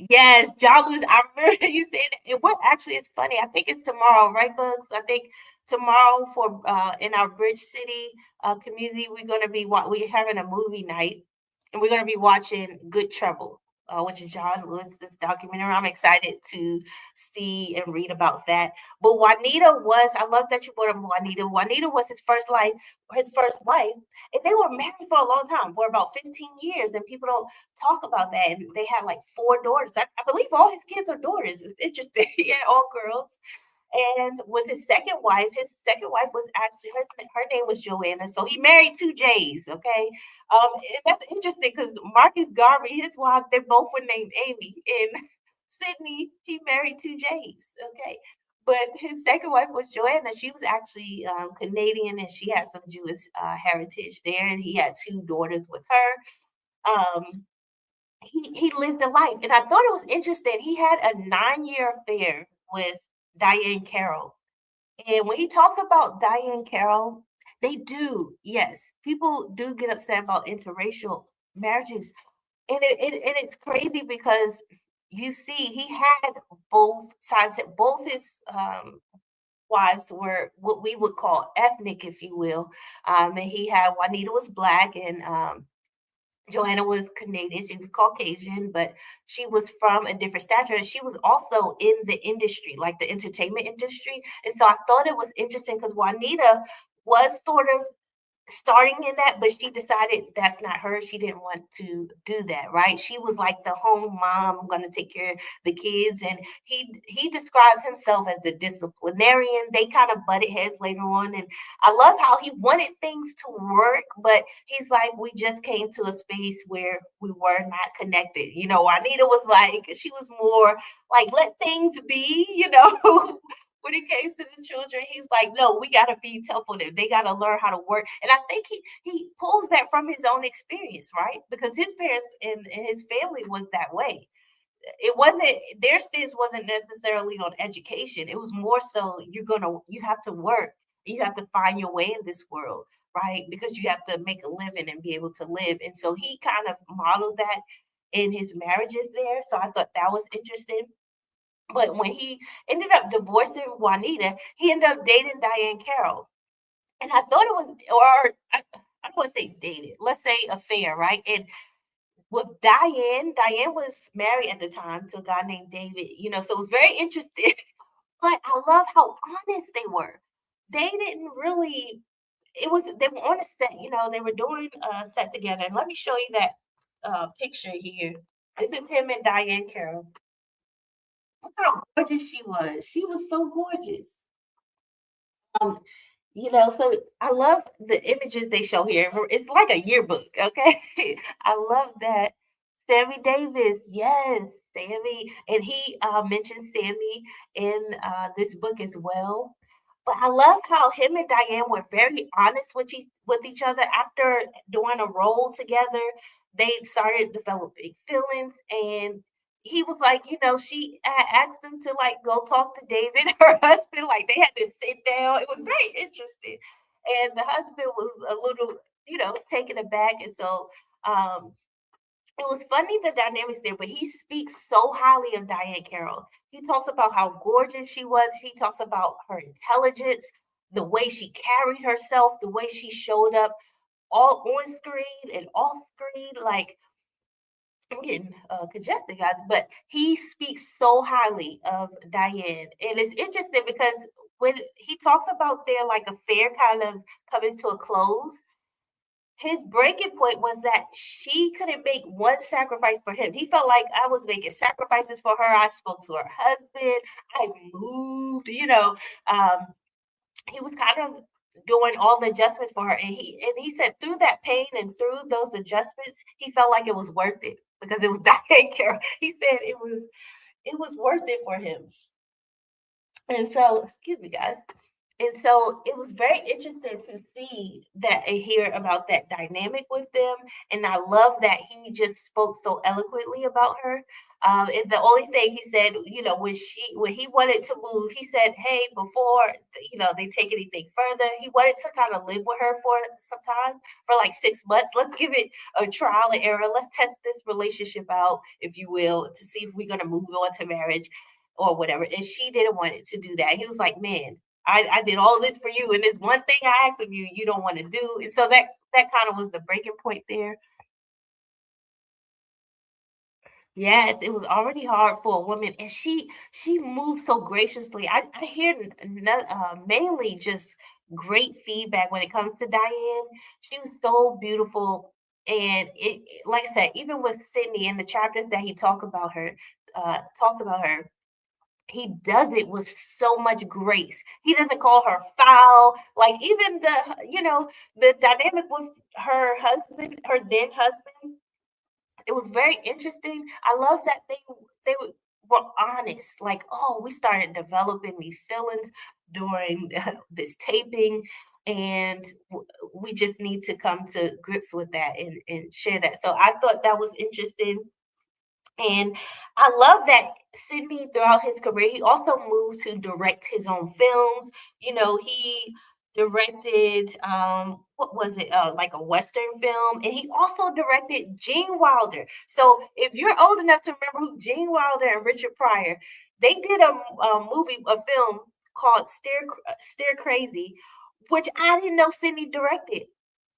Yes, John Lewis. I remember you saying that. And what actually is funny, I think it's tomorrow, right, Bugs? I think tomorrow for in our Bridge City community, we're having a movie night, and we're gonna be watching Good Trouble, which is John Lewis's documentary. I'm excited to see and read about that. But I love that you brought up Juanita. Juanita was his first wife, and they were married for a long time, for about 15 years, and people don't talk about that. And they had like four daughters. I believe all his kids are daughters. It's interesting. He had all girls. And with his second wife was actually her name was Joanna. So he married two J's. Okay, and that's interesting because Marcus Garvey, his wife, they both were named Amy. And Sidney, he married two J's. Okay, but his second wife was Joanna. She was actually Canadian, and she had some Jewish heritage there. And he had two daughters with her. He lived a life, and I thought it was interesting. He had a 9-year affair with Diane Carroll. And when he talks about Diane Carroll, they do, yes, people do get upset about interracial marriages. And it's crazy because you see, he had both sides, both his wives were what we would call ethnic, if you will. And he had Juanita was black, and Joanna was Canadian. She was Caucasian, but she was from a different stature. And she was also in the industry, like the entertainment industry. And so I thought it was interesting because Juanita was sort of starting in that, but she decided that's not her. She didn't want to do that, right? She was like the home mom, I'm going to take care of the kids. And he describes himself as the disciplinarian. They kind of butted heads later on. And I love how he wanted things to work, but he's like, we just came to a space where we were not connected. You know, Anita was like, she was more like, let things be, you know. When it came to the children, he's like, no, we gotta be tough on them. They gotta learn how to work. And I think he pulls that from his own experience, right? Because his parents and his family was that way. It wasn't their stance wasn't necessarily on education. It was more so you have to work, and you have to find your way in this world, right? Because you have to make a living and be able to live. And so he kind of modeled that in his marriages there. So I thought that was interesting. But when he ended up divorcing Juanita, he ended up dating Diane Carroll. And I thought it was, or I don't want to say dated, let's say affair, right? And with Diane was married at the time to a guy named David, you know, so it was very interesting. But I love how honest they were. They didn't really, they were on a set, you know, they were doing a set together. And let me show you that picture here. This is him and Diane Carroll. Look how gorgeous she was. She was so gorgeous. Um, you know, so I love the images they show here. It's like a yearbook, okay? I love that. Sammy Davis, yes, Sammy, and he mentioned Sammy in this book as well. But I love how him and Diane were very honest with each other after doing a role together. They started developing feelings, and he was like, you know, she asked him to like go talk to David, her husband. Like they had to sit down. It was very interesting, and the husband was a little, you know, taken aback, and so um, it was funny the dynamics there, but he speaks so highly of Diane Carroll. He talks about how gorgeous she was. He talks about her intelligence, the way she carried herself, the way she showed up all on screen and off screen. Like I'm getting congested, guys, but he speaks so highly of Diane. And it's interesting because when he talks about their like affair kind of coming to a close, his breaking point was that she couldn't make one sacrifice for him. He felt like I was making sacrifices for her. I spoke to her husband. I moved, um, he was kind of doing all the adjustments for her. And he said through that pain and through those adjustments, he felt like it was worth it because it was Diane Carroll. He said it was worth it for him. And so, excuse me, guys. And so it was very interesting to see that and hear about that dynamic with them. And I love that he just spoke so eloquently about her. And the only thing he said, when he wanted to move, he said, "Hey, before they take anything further, he wanted to kind of live with her for some time, for like 6 months. Let's give it a trial and error. Let's test this relationship out, if you will, to see if we're gonna move on to marriage." Or whatever. And she didn't want it to do that. He was like, "Man, I did all this for you, and this one thing I asked of you, you don't want to do." And so that kind of was the breaking point there. Yes, it was already hard for a woman, and she moved so graciously. I hear mainly just great feedback when it comes to Diane. She was so beautiful, and like I said, even with Sydney in the chapters that he talks about her, he does it with so much grace. He doesn't call her foul. Like even the dynamic with her husband, her then husband, it was very interesting. I love that were honest. Like, oh, we started developing these feelings during this taping, and we just need to come to grips with that and share that. So I thought that was interesting. And I love that Sidney, throughout his career, he also moved to direct his own films. He directed what was it? Like a Western film, and he also directed Gene Wilder. So if you're old enough to remember who Gene Wilder and Richard Pryor, they did a film called Stare Crazy, which I didn't know Sidney directed.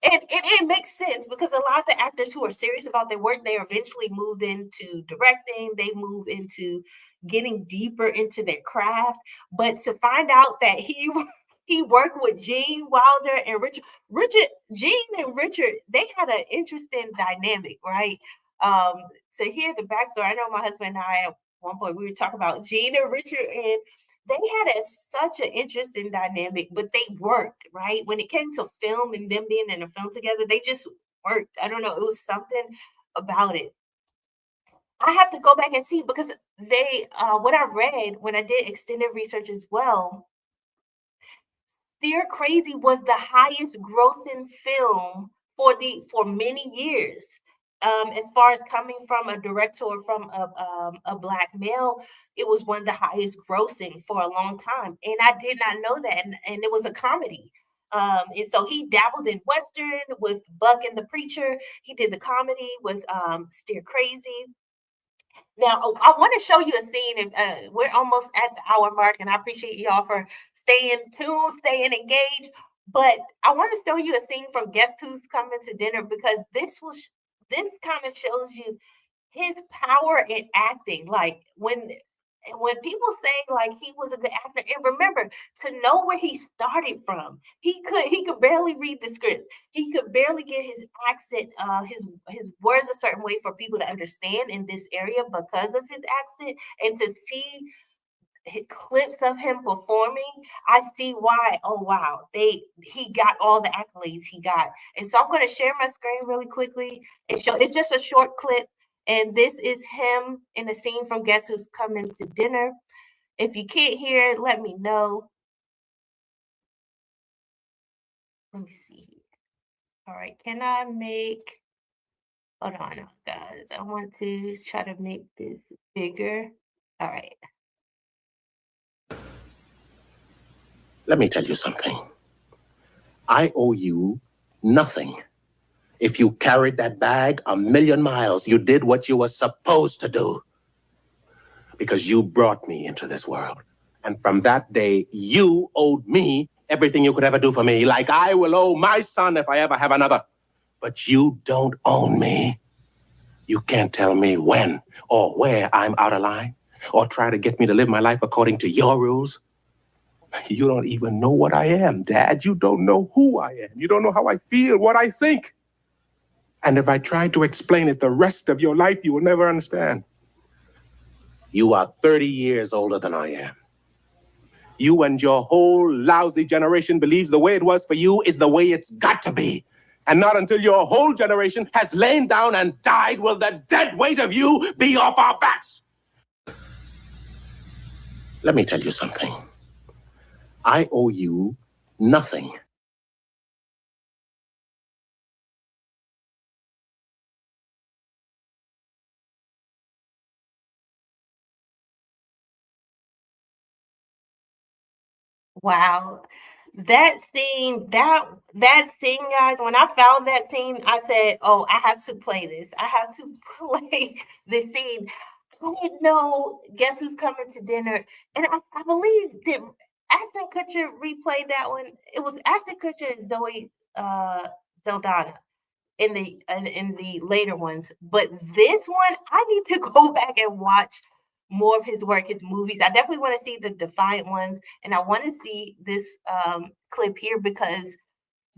And it makes sense because a lot of the actors who are serious about their work, they eventually moved into directing, they move into getting deeper into their craft. But to find out that he worked with Gene Wilder and Gene and Richard, they had an interesting dynamic, right? Um, to hear the backstory, I know my husband and I at one point we were talking about Gene and Richard, and they had such an interesting dynamic, but they worked, right? When it came to film and them being in a film together, they just worked. I don't know. It was something about it. I have to go back and see because what I read when I did extended research as well, Steer Crazy was the highest grossing film for many years. As far as coming from a director or from a black male, it was one of the highest grossing for a long time, and I did not know that. And it was a comedy. And so he dabbled in Western with Buck and the Preacher. He did the comedy with Steer Crazy. Now, I want to show you a scene, and we're almost at the hour mark, and I appreciate y'all for staying tuned, staying engaged. But I want to show you a scene from Guess Who's Coming to Dinner because this kind of shows you his power in acting. Like when people say like he was a good actor, and remember to know where he started from. He could barely read the script. He could barely get his accent, his words a certain way for people to understand in this area because of his accent. And to see clips of him performing, I see why. Oh wow, he got all the accolades he got. And so I'm going to share my screen really quickly and show. It's just a short clip, and this is him in a scene from Guess Who's Coming to Dinner. If you can't hear it, let me know. Let me see. All right, can I make? Hold on, guys. I want to try to make this bigger. All right. Let me tell you something. I owe you nothing. If you carried that bag 1,000,000 miles, you did what you were supposed to do. Because you brought me into this world. And from that day, you owed me everything you could ever do for me, like I will owe my son if I ever have another. But you don't own me. You can't tell me when or where I'm out of line, or try to get me to live my life according to your rules. You don't even know what I am, Dad. You don't know who I am. You don't know how I feel, what I think. And if I try to explain it the rest of your life, you will never understand. You are 30 years older than I am. You and your whole lousy generation believes the way it was for you is the way it's got to be. And not until your whole generation has lain down and died will the dead weight of you be off our backs. Let me tell you something. I owe you nothing. Wow. That scene, that scene, guys, when I found that scene, I said, "Oh, I have to play this. I have to play this scene." I didn't know Guess Who's Coming to Dinner. And I believe that Ashton Kutcher replayed that one. It was Ashton Kutcher and Zoe Saldana in the later ones. But this one, I need to go back and watch more of his work, his movies. I definitely want to see the Defiant ones, and I want to see this clip here because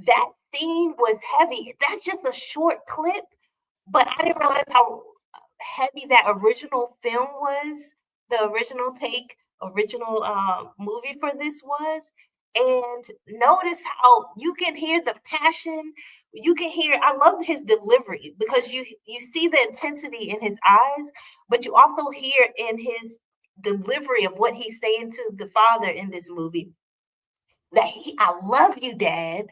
that scene was heavy. That's just a short clip, but I didn't realize how heavy that original film was, the original take, original movie for this was. And notice how you can hear the passion. You can hear, I love his delivery because you see the intensity in his eyes, but you also hear in his delivery of what he's saying to the father in this movie that I love you, Dad,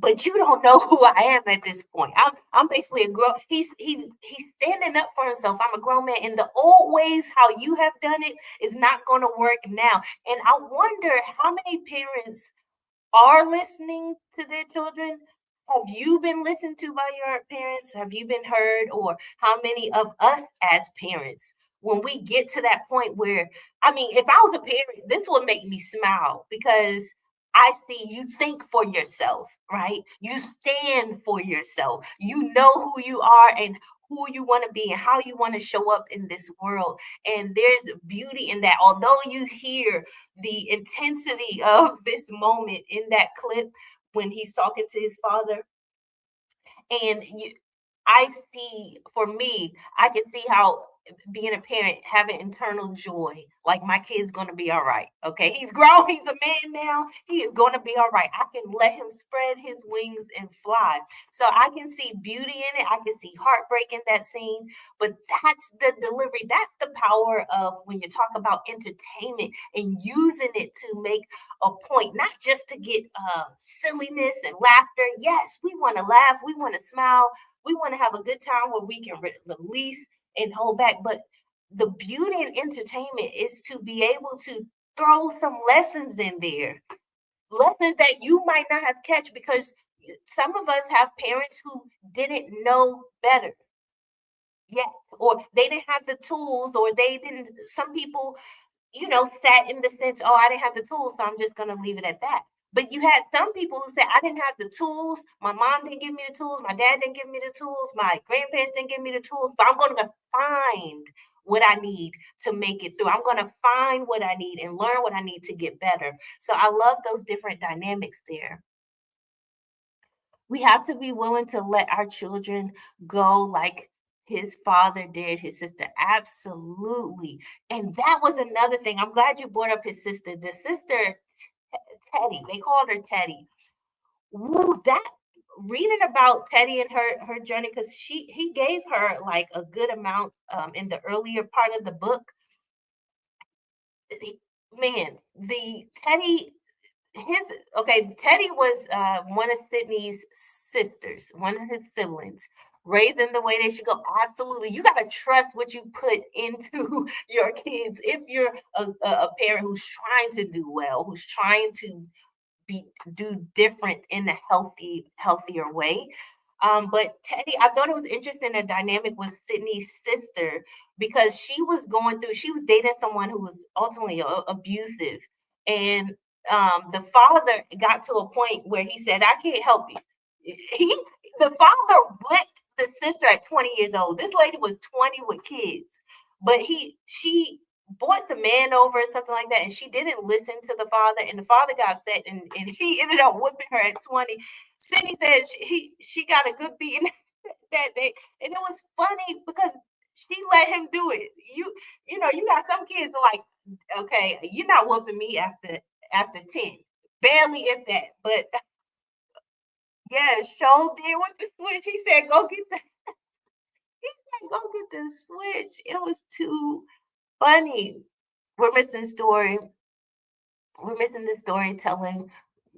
but you don't know who I am at this point. I'm basically a grown. He's standing up for himself. I'm a grown man. In the old ways, how you have done it is not going to work now. And I wonder how many parents are listening to their children. Have you been listened to by your parents? Have you been heard? Or how many of us as parents, when we get to that point where, I mean, if I was a parent, this would make me smile because I see you think for yourself, right? You stand for yourself. You know who you are and who you want to be and how you want to show up in this world. And there's beauty in that. Although you hear the intensity of this moment in that clip when he's talking to his father, and I see, for me, I can see how being a parent having internal joy, like my kid's gonna be all right. Okay, he's grown, he's a man now, he is gonna be all right. I can let him spread his wings and fly. So I can see beauty in it, I can see heartbreak in that scene, but that's the delivery, that's the power of when you talk about entertainment and using it to make a point, not just to get silliness and laughter. Yes, we want to laugh, we want to smile, we want to have a good time where we can release and hold back. But the beauty in entertainment is to be able to throw some lessons in there, lessons that you might not have catch because some of us have parents who didn't know better yet, or they didn't have the tools, or they didn't. Some people, sat in the sense, oh, I didn't have the tools, so I'm just going to leave it at that. But you had some people who said, I didn't have the tools. My mom didn't give me the tools. My dad didn't give me the tools. My grandparents didn't give me the tools. But I'm going to find what I need to make it through. I'm going to find what I need and learn what I need to get better. So I love those different dynamics there. We have to be willing to let our children go like his father did, his sister. Absolutely. And that was another thing. I'm glad you brought up his sister. The sister, Teddy, they called her Teddy. Ooh, that reading about Teddy and her journey, because he gave her like a good amount in the earlier part of the book. Man, the Teddy, Teddy was one of Sidney's sisters, one of his siblings. Raised them the way they should go. Absolutely. You got to trust what you put into your kids. If you're a parent who's trying to do well, who's trying to do different in a healthier way. But Teddy, I thought it was interesting, the dynamic with Sidney's sister, because she was dating someone who was ultimately abusive. And the father got to a point where he said, I can't help you. The father whipped the sister at 20 years old. This lady was 20 with kids, but she brought the man over or something like that, and she didn't listen to the father, and the father got upset, and he ended up whipping her at 20. Sidney said she got a good beating that day, and it was funny because she let him do it. You know, you got some kids like, okay, you're not whooping me after 10, barely if that, but yeah, show did with the switch. He said, "Go get the." He said, "Go get the switch." It was too funny. We're missing story. We're missing the storytelling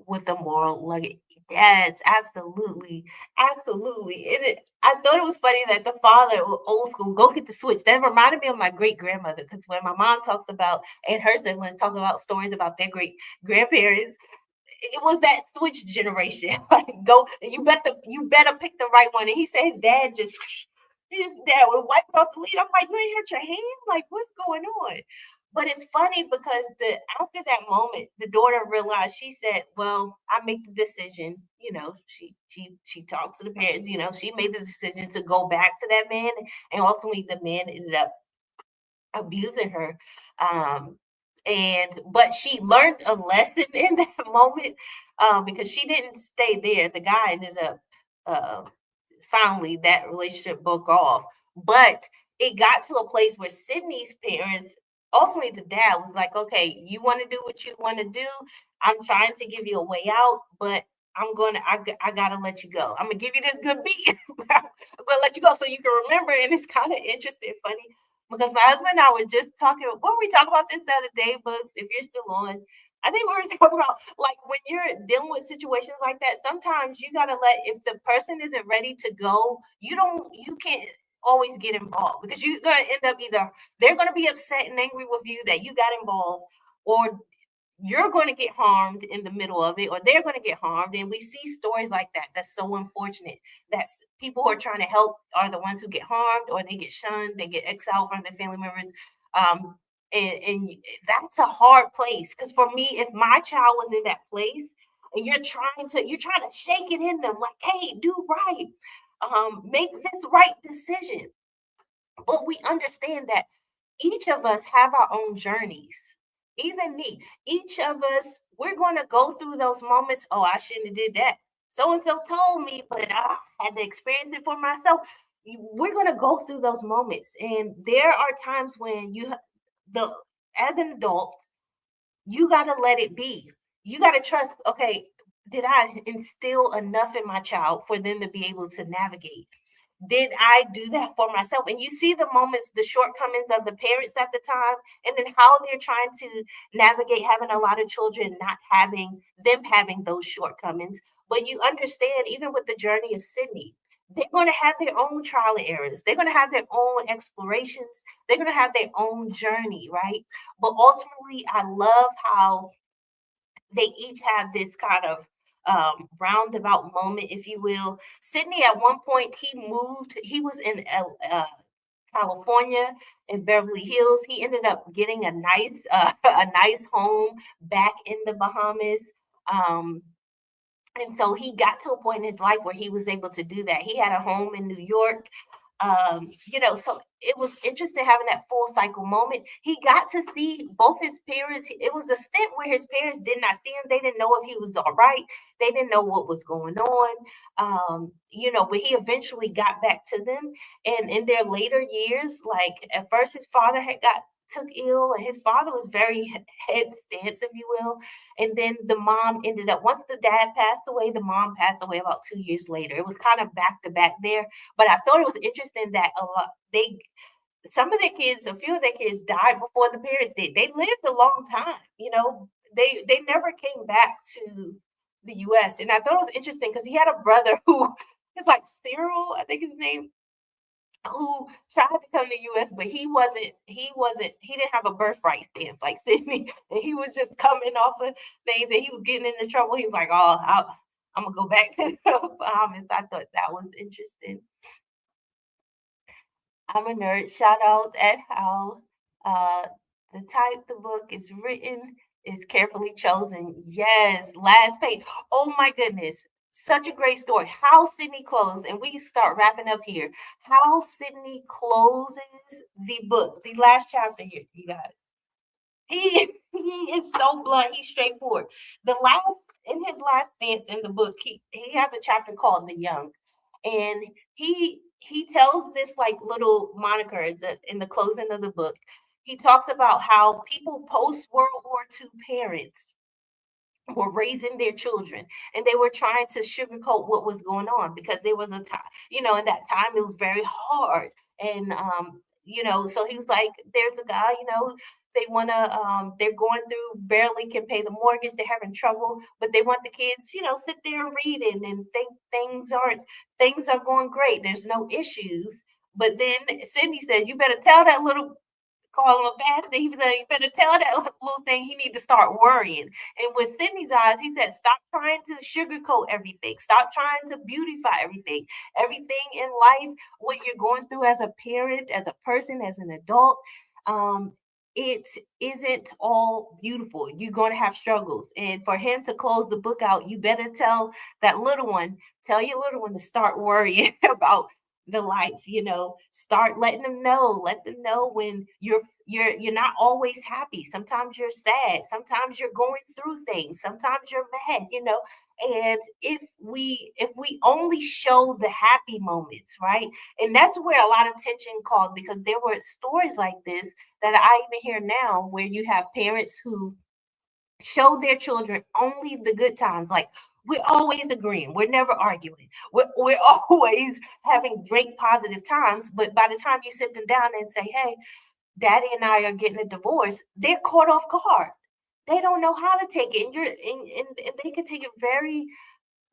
with the moral like yes, absolutely, absolutely. I thought it was funny that the father, old school, go get the switch. That reminded me of my great grandmother because when my mom talks about and her siblings talk about stories about their great grandparents, it was that switch generation. Like go, you better pick the right one. And he said his dad just his dad was wiping off the lead. I'm like, you ain't hurt your hand? Like, what's going on? But it's funny because after that moment, the daughter realized. She said, "Well, I make the decision." You know, she talked to the parents. You know, she made the decision to go back to that man, and ultimately the man ended up abusing her. But she learned a lesson in that moment because she didn't stay there. The guy ended up uh, finally that relationship broke off. But it got to a place where Sydney's parents, ultimately the dad, was like, "Okay, you want to do what you want to do. I'm trying to give you a way out, but I gotta let you go. I'm gonna give you this good beat. I'm gonna let you go so you can remember." And it's kind of interesting, funny, because my husband and I were just talking. What were we talking about this the other day, Books? If you're still on, I think we were talking about like when you're dealing with situations like that. Sometimes you gotta let if the person isn't ready to go, you can't always get involved because you're gonna end up either they're gonna be upset and angry with you that you got involved, or you're going to get harmed in the middle of it, or they're going to get harmed. And we see stories like that. That's so unfortunate that people who are trying to help are the ones who get harmed, or they get shunned, they get exiled from their family members. Um, and that's a hard place. Because for me, if my child was in that place and you're trying to shake it in them, like, hey, do right, make this right decision. But we understand that each of us have our own journeys. Even me, each of us, we're going to go through those moments. Oh, I shouldn't have did that. So and so told me, but I had to experience it for myself. We're going to go through those moments, and there are times when the as an adult, you got to let it be. You got to trust. Okay, did I instill enough in my child for them to be able to navigate? Did I do that for myself? And you see the moments, the shortcomings of the parents at the time, and then how they're trying to navigate having a lot of children, not having them having those shortcomings. But you understand, even with the journey of Sydney, they're going to have their own trial and errors. They're going to have their own explorations. They're going to have their own journey, right? But ultimately, I love how they each have this kind of roundabout moment, if you will. Sydney, at one point, he was in California in Beverly Hills. He ended up getting a nice a nice home back in the Bahamas. Um, and so he got to a point in his life where he was able to do that. He had a home in New York. So it was interesting having that full cycle moment. He got to see both his parents. It was a stint where his parents did not see him. They didn't know if he was all right. They didn't know what was going on. But he eventually got back to them. And in their later years, like at first his father took ill, and his father was very head stance, if you will. And then the mom ended up, once the dad passed away, the mom passed away about 2 years later. It was kind of back to back there. But I thought it was interesting that some of their kids, a few of their kids died before the parents did. They lived a long time, they never came back to the US. And I thought it was interesting because he had a brother who is like Cyril, I think his name, who tried to come to the US, but he didn't have a birthright stance like Sydney. And he was just coming off of things and he was getting into trouble. He was like, oh, I'm gonna go back to the Bahamas. I thought that was interesting. I'm a nerd. Shout out at how the type the book is written is carefully chosen. Yes, last page. Oh my goodness. Such a great story. How Sidney closed, and we start wrapping up here. How Sidney closes the book, the last chapter here, you guys. He is so blunt. He's straightforward. The last in his last stance in the book, he has a chapter called "The Young," and he tells this like little moniker that in the closing of the book. He talks about how people post World War II parents were raising their children and they were trying to sugarcoat what was going on because there was a time, in that time it was very hard. And so he was like, there's a guy, they want to they're going through, barely can pay the mortgage, they're having trouble, but they want the kids, sit there and reading and think things are going great, there's no issues. But then Sidney said, you better tell that little, call him a bastard. He said, you better tell that little thing he needs to start worrying. And with Sidney's eyes, he said, stop trying to sugarcoat everything. Stop trying to beautify everything. Everything in life, what you're going through as a parent, as a person, as an adult, it isn't all beautiful. You're going to have struggles. And for him to close the book out, you better tell your little one to start worrying about the life, start letting them know, let them know when you're not always happy. Sometimes you're sad, sometimes you're going through things, sometimes you're mad, and if we only show the happy moments, right? And that's where a lot of tension caused, because there were stories like this that I even hear now where you have parents who show their children only the good times, like we're always agreeing, we're never arguing, we're always having great positive times. But by the time you sit them down and say, hey, daddy and I are getting a divorce, they're caught off guard. They don't know how to take it, and they can take it very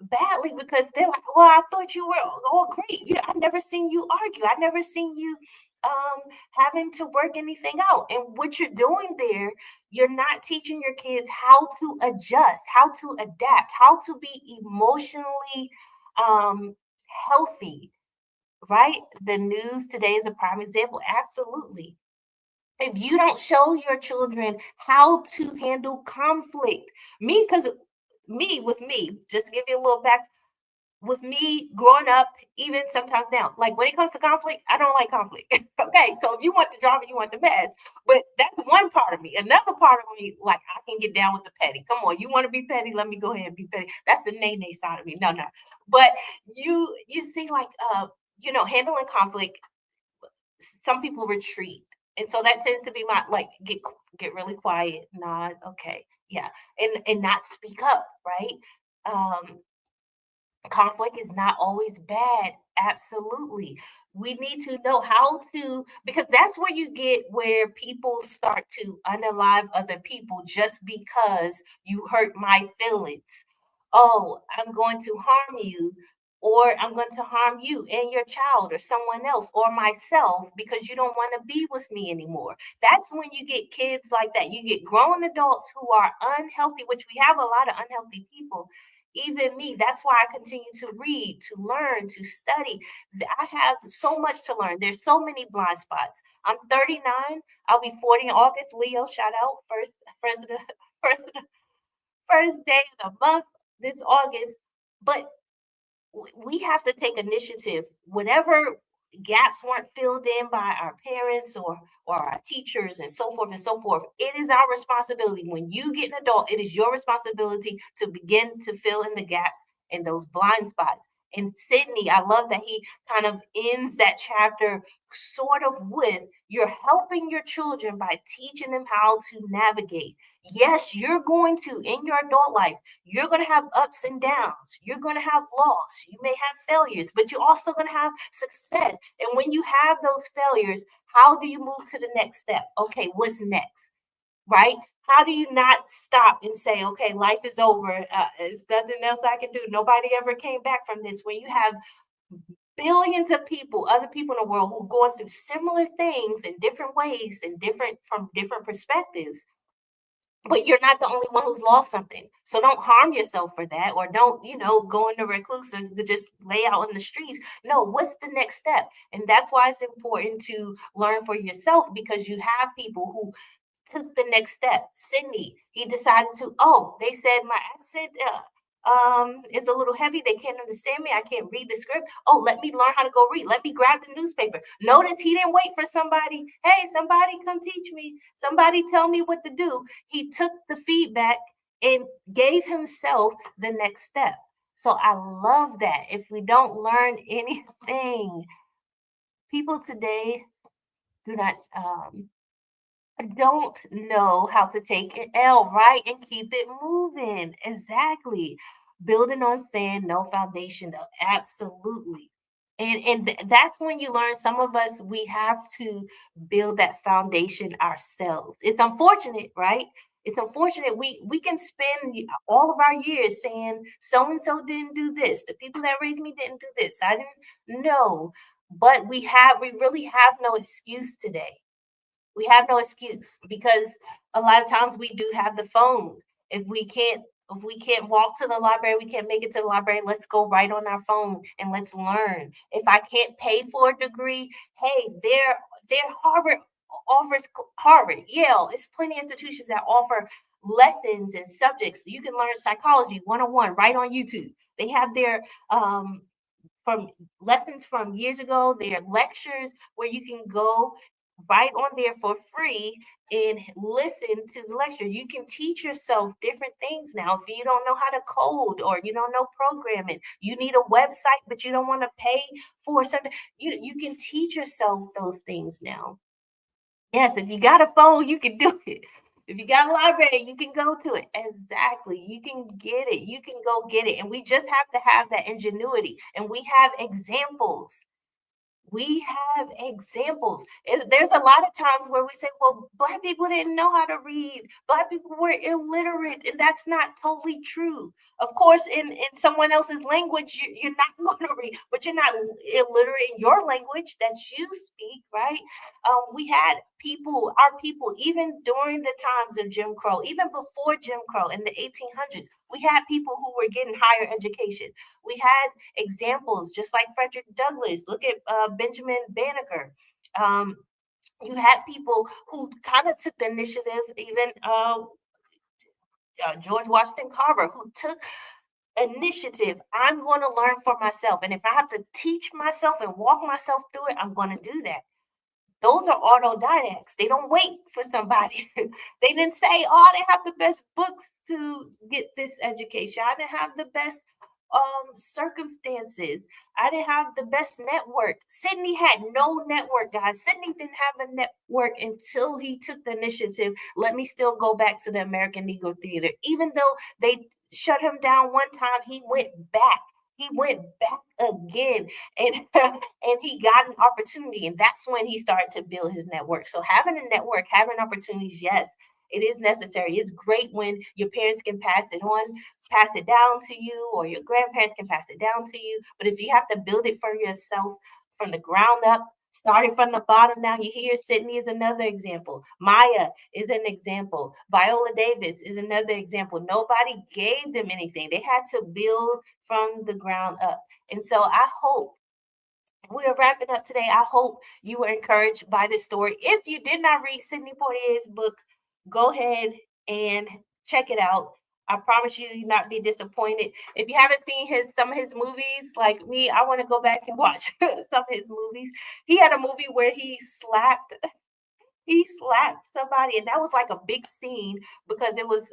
badly because they're like, well, I thought you were all great. I've never seen you argue. I've never seen you having to work anything out. And what you're doing there, you're not teaching your kids how to adjust, how to adapt, how to be emotionally healthy, right? The news today is a prime example. Absolutely. If you don't show your children how to handle conflict, with me, just to give you a little back, with me growing up, even sometimes now, like when it comes to conflict, I don't like conflict. Okay, so if you want the drama, you want the mess. But that's one part of me. Another part of me, like I can get down with the petty. Come on, you want to be petty? Let me go ahead and be petty. That's the nay side of me. No. But you see, like handling conflict, some people retreat. And so that tends to be my, like, get really quiet, nod, okay, yeah, and not speak up, right? Conflict is not always bad. Absolutely. We need to know how to, because that's where people start to unalive other people just because you hurt my feelings. Oh, I'm going to harm you, or I'm going to harm you and your child or someone else or myself because you don't want to be with me anymore. That's when you get kids like that. You get grown adults who are unhealthy, which we have a lot of unhealthy people. Even me, that's why I continue to read, to learn, to study. I have so much to learn. There's so many blind spots. I'm 39. I'll be 40 in August. Leo, shout out. First day of the month, this August. But we have to take initiative. Whatever gaps weren't filled in by our parents or our teachers and so forth and so forth, it is our responsibility. When you get an adult, it is your responsibility to begin to fill in the gaps and those blind spots. And Sidney, I love that he kind of ends that chapter sort of with, you're helping your children by teaching them how to navigate. Yes, you're going to, in your adult life, you're going to have ups and downs. You're going to have loss. You may have failures, but you're also going to have success. And when you have those failures, how do you move to the next step? Okay, what's next? Right? How do you not stop and say, okay, life is over. There's nothing else I can do. Nobody ever came back from this. When you have billions of people, other people in the world who are going through similar things in different ways and from different perspectives, but you're not the only one who's lost something. So don't harm yourself for that, or don't, go into recluse and just lay out in the streets. No, what's the next step? And that's why it's important to learn for yourself, because you have people who took the next step. Sidney, he decided to, they said my accent, it's a little heavy. They can't understand me. I can't read the script. Oh, let me learn how to go read. Let me grab the newspaper. Notice he didn't wait for somebody. Hey, somebody come teach me. Somebody tell me what to do. He took the feedback and gave himself the next step. So I love that. If we don't learn anything, people today do not don't know how to take an L, right? And keep it moving. Exactly. Building on sand, no foundation, though. Absolutely. That's when you learn. Some of us, we have to build that foundation ourselves. It's unfortunate, right? It's unfortunate we can spend all of our years saying so and so didn't do this. The people that raised me didn't do this. I didn't know. But we really have no excuse today. We have no excuse because a lot of times we do have the phone. If we can't walk to the library, we can't make it to the library, let's go right on our phone and let's learn. If I can't pay for a degree, hey, there Harvard offers, Harvard, Yale, it's plenty of institutions that offer lessons and subjects. You can learn psychology 101 right on YouTube. They have their from lessons from years ago, their lectures where you can go right on there for free and listen to the lecture. You can teach yourself different things now. If you don't know how to code or you don't know programming, you need a website, but you don't want to pay for something. You can teach yourself those things now. Yes, if you got a phone, you can do it. If you got a library, you can go to it. Exactly. You can get it. You can go get it. And we just have to have that ingenuity. And we have examples. We have examples. There's a lot of times where we say, well, Black people didn't know how to read. Black people were illiterate. And that's not totally true. Of course, in someone else's language, you're not going to read, but you're not illiterate in your language that you speak, right? We had our people, even during the times of Jim Crow, even before Jim Crow in the 1800s, we had people who were getting higher education. We had examples just like Frederick Douglass. Look at Benjamin Banneker. You had people who kind of took the initiative, even George Washington Carver, who took initiative. I'm going to learn for myself. And if I have to teach myself and walk myself through it, I'm going to do that. Those are autodidacts. They don't wait for somebody. They didn't say, oh, I didn't have the best books to get this education. I didn't have the best circumstances. I didn't have the best network. Sidney had no network, guys. Sidney didn't have a network until he took the initiative. Let me still go back to the American Negro Theater. Even though they shut him down one time, he went back. He went back again and and he got an opportunity. And that's when he started to build his network. So having a network, having opportunities, yes, it is necessary. It's great when your parents can pass it down to you, or your grandparents can pass it down to you. But if you have to build it for yourself from the ground up, starting from the bottom, now you hear Sidney is another example. Maya is an example. Viola Davis is another example. Nobody gave them anything. They had to build from the ground up. And so I hope we're wrapping up today. I hope you were encouraged by this story. If you did not read Sidney Poitier's book, go ahead and check it out. I promise you'll not be disappointed. If you haven't seen some of his movies, like me, I want to go back and watch some of his movies. He had a movie where he slapped somebody, and that was like a big scene because it was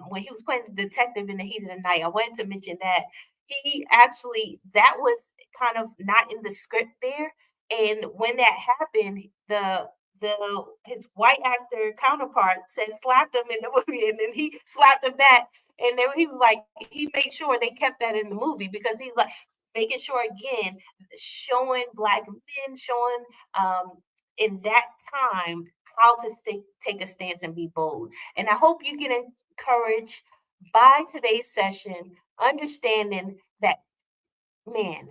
when he was playing the detective in the heat of the night. I wanted to mention that that was kind of not in the script there. And when that happened, his white actor counterpart said slapped him in the movie, and then he slapped him back. And then he was like, he made sure they kept that in the movie because he's like making sure again, showing Black men, showing in that time how to take a stance and be bold. And I hope you get encouraged by today's session, understanding that, man,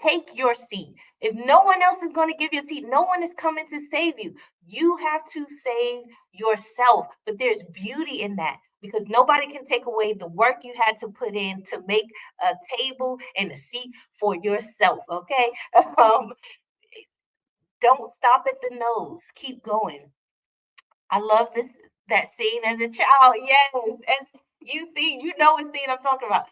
take your seat. If no one else is going to give you a seat, no one is coming to save you. You have to save yourself. But there's beauty in that because nobody can take away the work you had to put in to make a table and a seat for yourself. Okay. Don't stop at the nose. Keep going. I love that scene as a child. Yes. And you know what scene I'm talking about.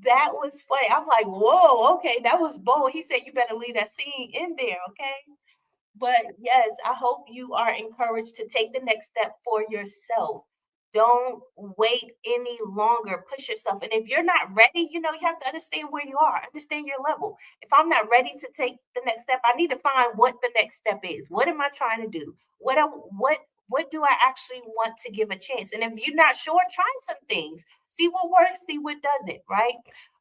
That was funny. I'm like, whoa, okay, that was bold. He said, you better leave that scene in there, okay? But yes, I hope you are encouraged to take the next step for yourself. Don't wait any longer. Push yourself. And if you're not ready, you have to understand where you are, understand your level. If I'm not ready to take the next step, I need to find what the next step is. What am I trying to do? What do I actually want to give a chance? And if you're not sure, try some things. See what works, see what doesn't, right?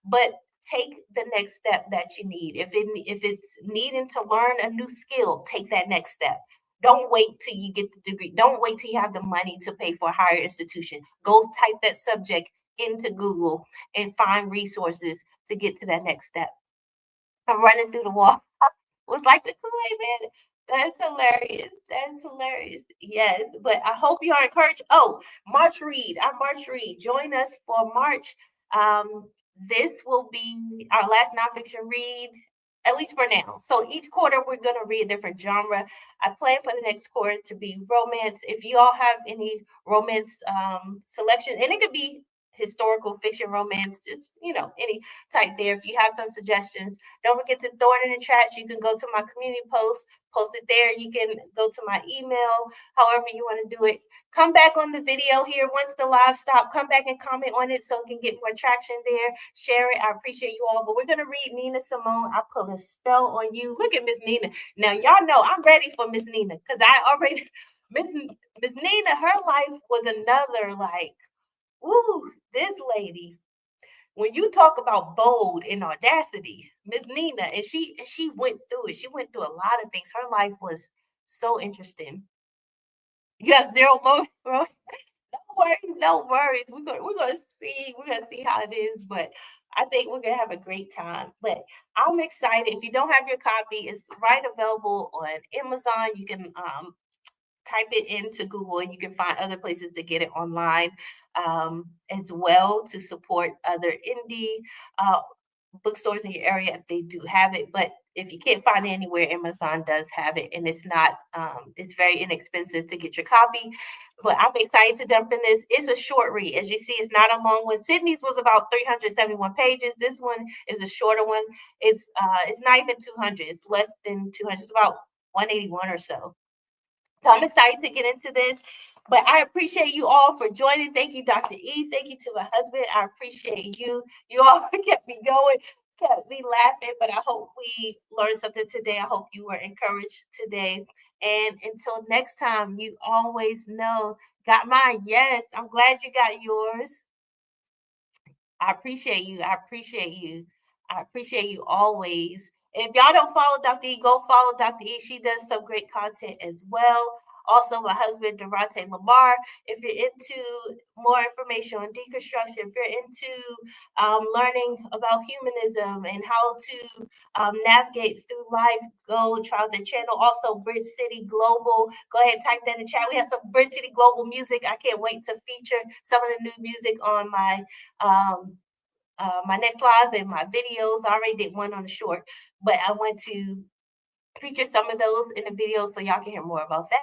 But take the next step that you need. If it's needing to learn a new skill, take that next step. Don't wait till you get the degree. Don't wait till you have the money to pay for a higher institution. Go type that subject into Google and find resources to get to that next step. I'm running through the wall. Was like the Kool-Aid man. That's hilarious. That's hilarious. Yes, but I hope you are encouraged. Oh, March Read. I'm March Read. Join us for March. This will be our last nonfiction read, at least for now. So each quarter we're gonna read a different genre. I plan for the next quarter to be romance. If you all have any romance selection, and it could be historical fiction, romance, it's any type there. If you have some suggestions, don't forget to throw it in the chat. You can go to my community post it there. You can go to my email, however you want to do it. Come back on the video here once the live stop. Come back and comment on it so it can get more traction there. Share it. I appreciate you all. But we're gonna read Nina Simone. I put a spell on you. Look at Miss Nina. Now y'all know I'm ready for Miss Nina because I already Miss Nina. Her life was another like, ooh, this lady, when you talk about bold and audacity, Miss Nina, and she went through it. She went through a lot of things. Her life was so interesting. You have zero more, bro. No worries, no worries. We're gonna see how it is, but I think we're gonna have a great time. But I'm excited. If you don't have your copy, it's right available on Amazon. You can type it into Google and you can find other places to get it online as well to support other indie uh, bookstores in your area if they do have it. But if you can't find it anywhere, Amazon does have it, and it's very inexpensive to get your copy. But I'm excited to jump in this. It's a short read. As you see, it's not a long one. Sydney's was about 371 pages. This one is a shorter one. It's not even 200. It's less than 200. It's about 181 or so. So I'm excited to get into this. But I appreciate you all for joining. Thank you, Dr. E. Thank you to my husband. I appreciate you. You all kept me going, kept me laughing. But I hope we learned something today. I hope you were encouraged today. And until next time, you always know, got mine. Yes, I'm glad you got yours. I appreciate you. I appreciate you. I appreciate you always. And if y'all don't follow Dr. E, go follow Dr. E. She does some great content as well. Also, my husband, Durante Lamar. If you're into more information on deconstruction, if you're into learning about humanism and how to navigate through life, go try out the channel. Also, Bridge City Global. Go ahead and type that in the chat. We have some Bridge City Global music. I can't wait to feature some of the new music on my next lives and my videos. I already did one on the short, but I want to feature some of those in the videos so y'all can hear more about that.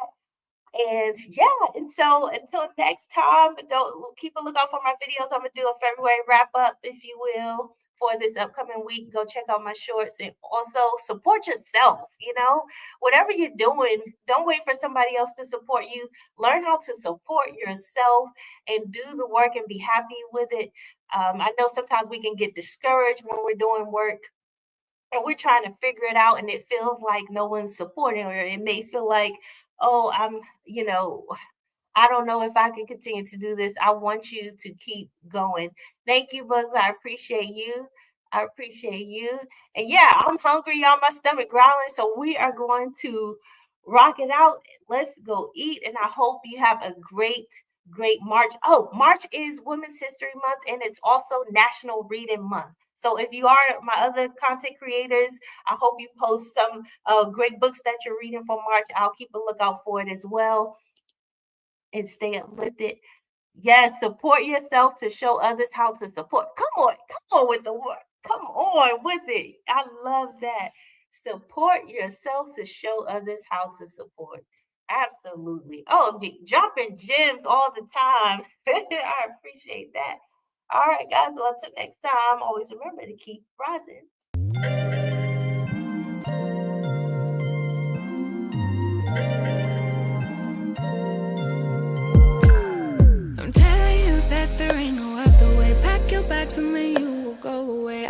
And yeah, and so until next time, don't keep a lookout for my videos. I'm gonna do a February wrap up, if you will, for this upcoming week. Go check out my shorts and also support yourself. Whatever you're doing, don't wait for somebody else to support you. Learn how to support yourself and do the work and be happy with it. I know sometimes we can get discouraged when we're doing work and we're trying to figure it out and it feels like no one's supporting, or it may feel like, oh, I don't know if I can continue to do this. I want you to keep going. Thank you, Bugs. I appreciate you. I appreciate you. And yeah, I'm hungry, y'all. My stomach growling. So we are going to rock it out. Let's go eat. And I hope you have a great March. Oh, March is Women's History Month, and it's also National Reading Month. So if you are my other content creators, I hope you post some great books that you're reading for March. I'll keep a lookout for it as well. And stay uplifted. Yes, support yourself to show others how to support. Come on with the word. Come on with it. I love that. Support yourself to show others how to support. Absolutely. Oh, dropping gems all the time. I appreciate that. All right, guys. Well, until next time, always remember to keep rising. I'm telling you that there ain't no other way. Pack your bags and then you will go away.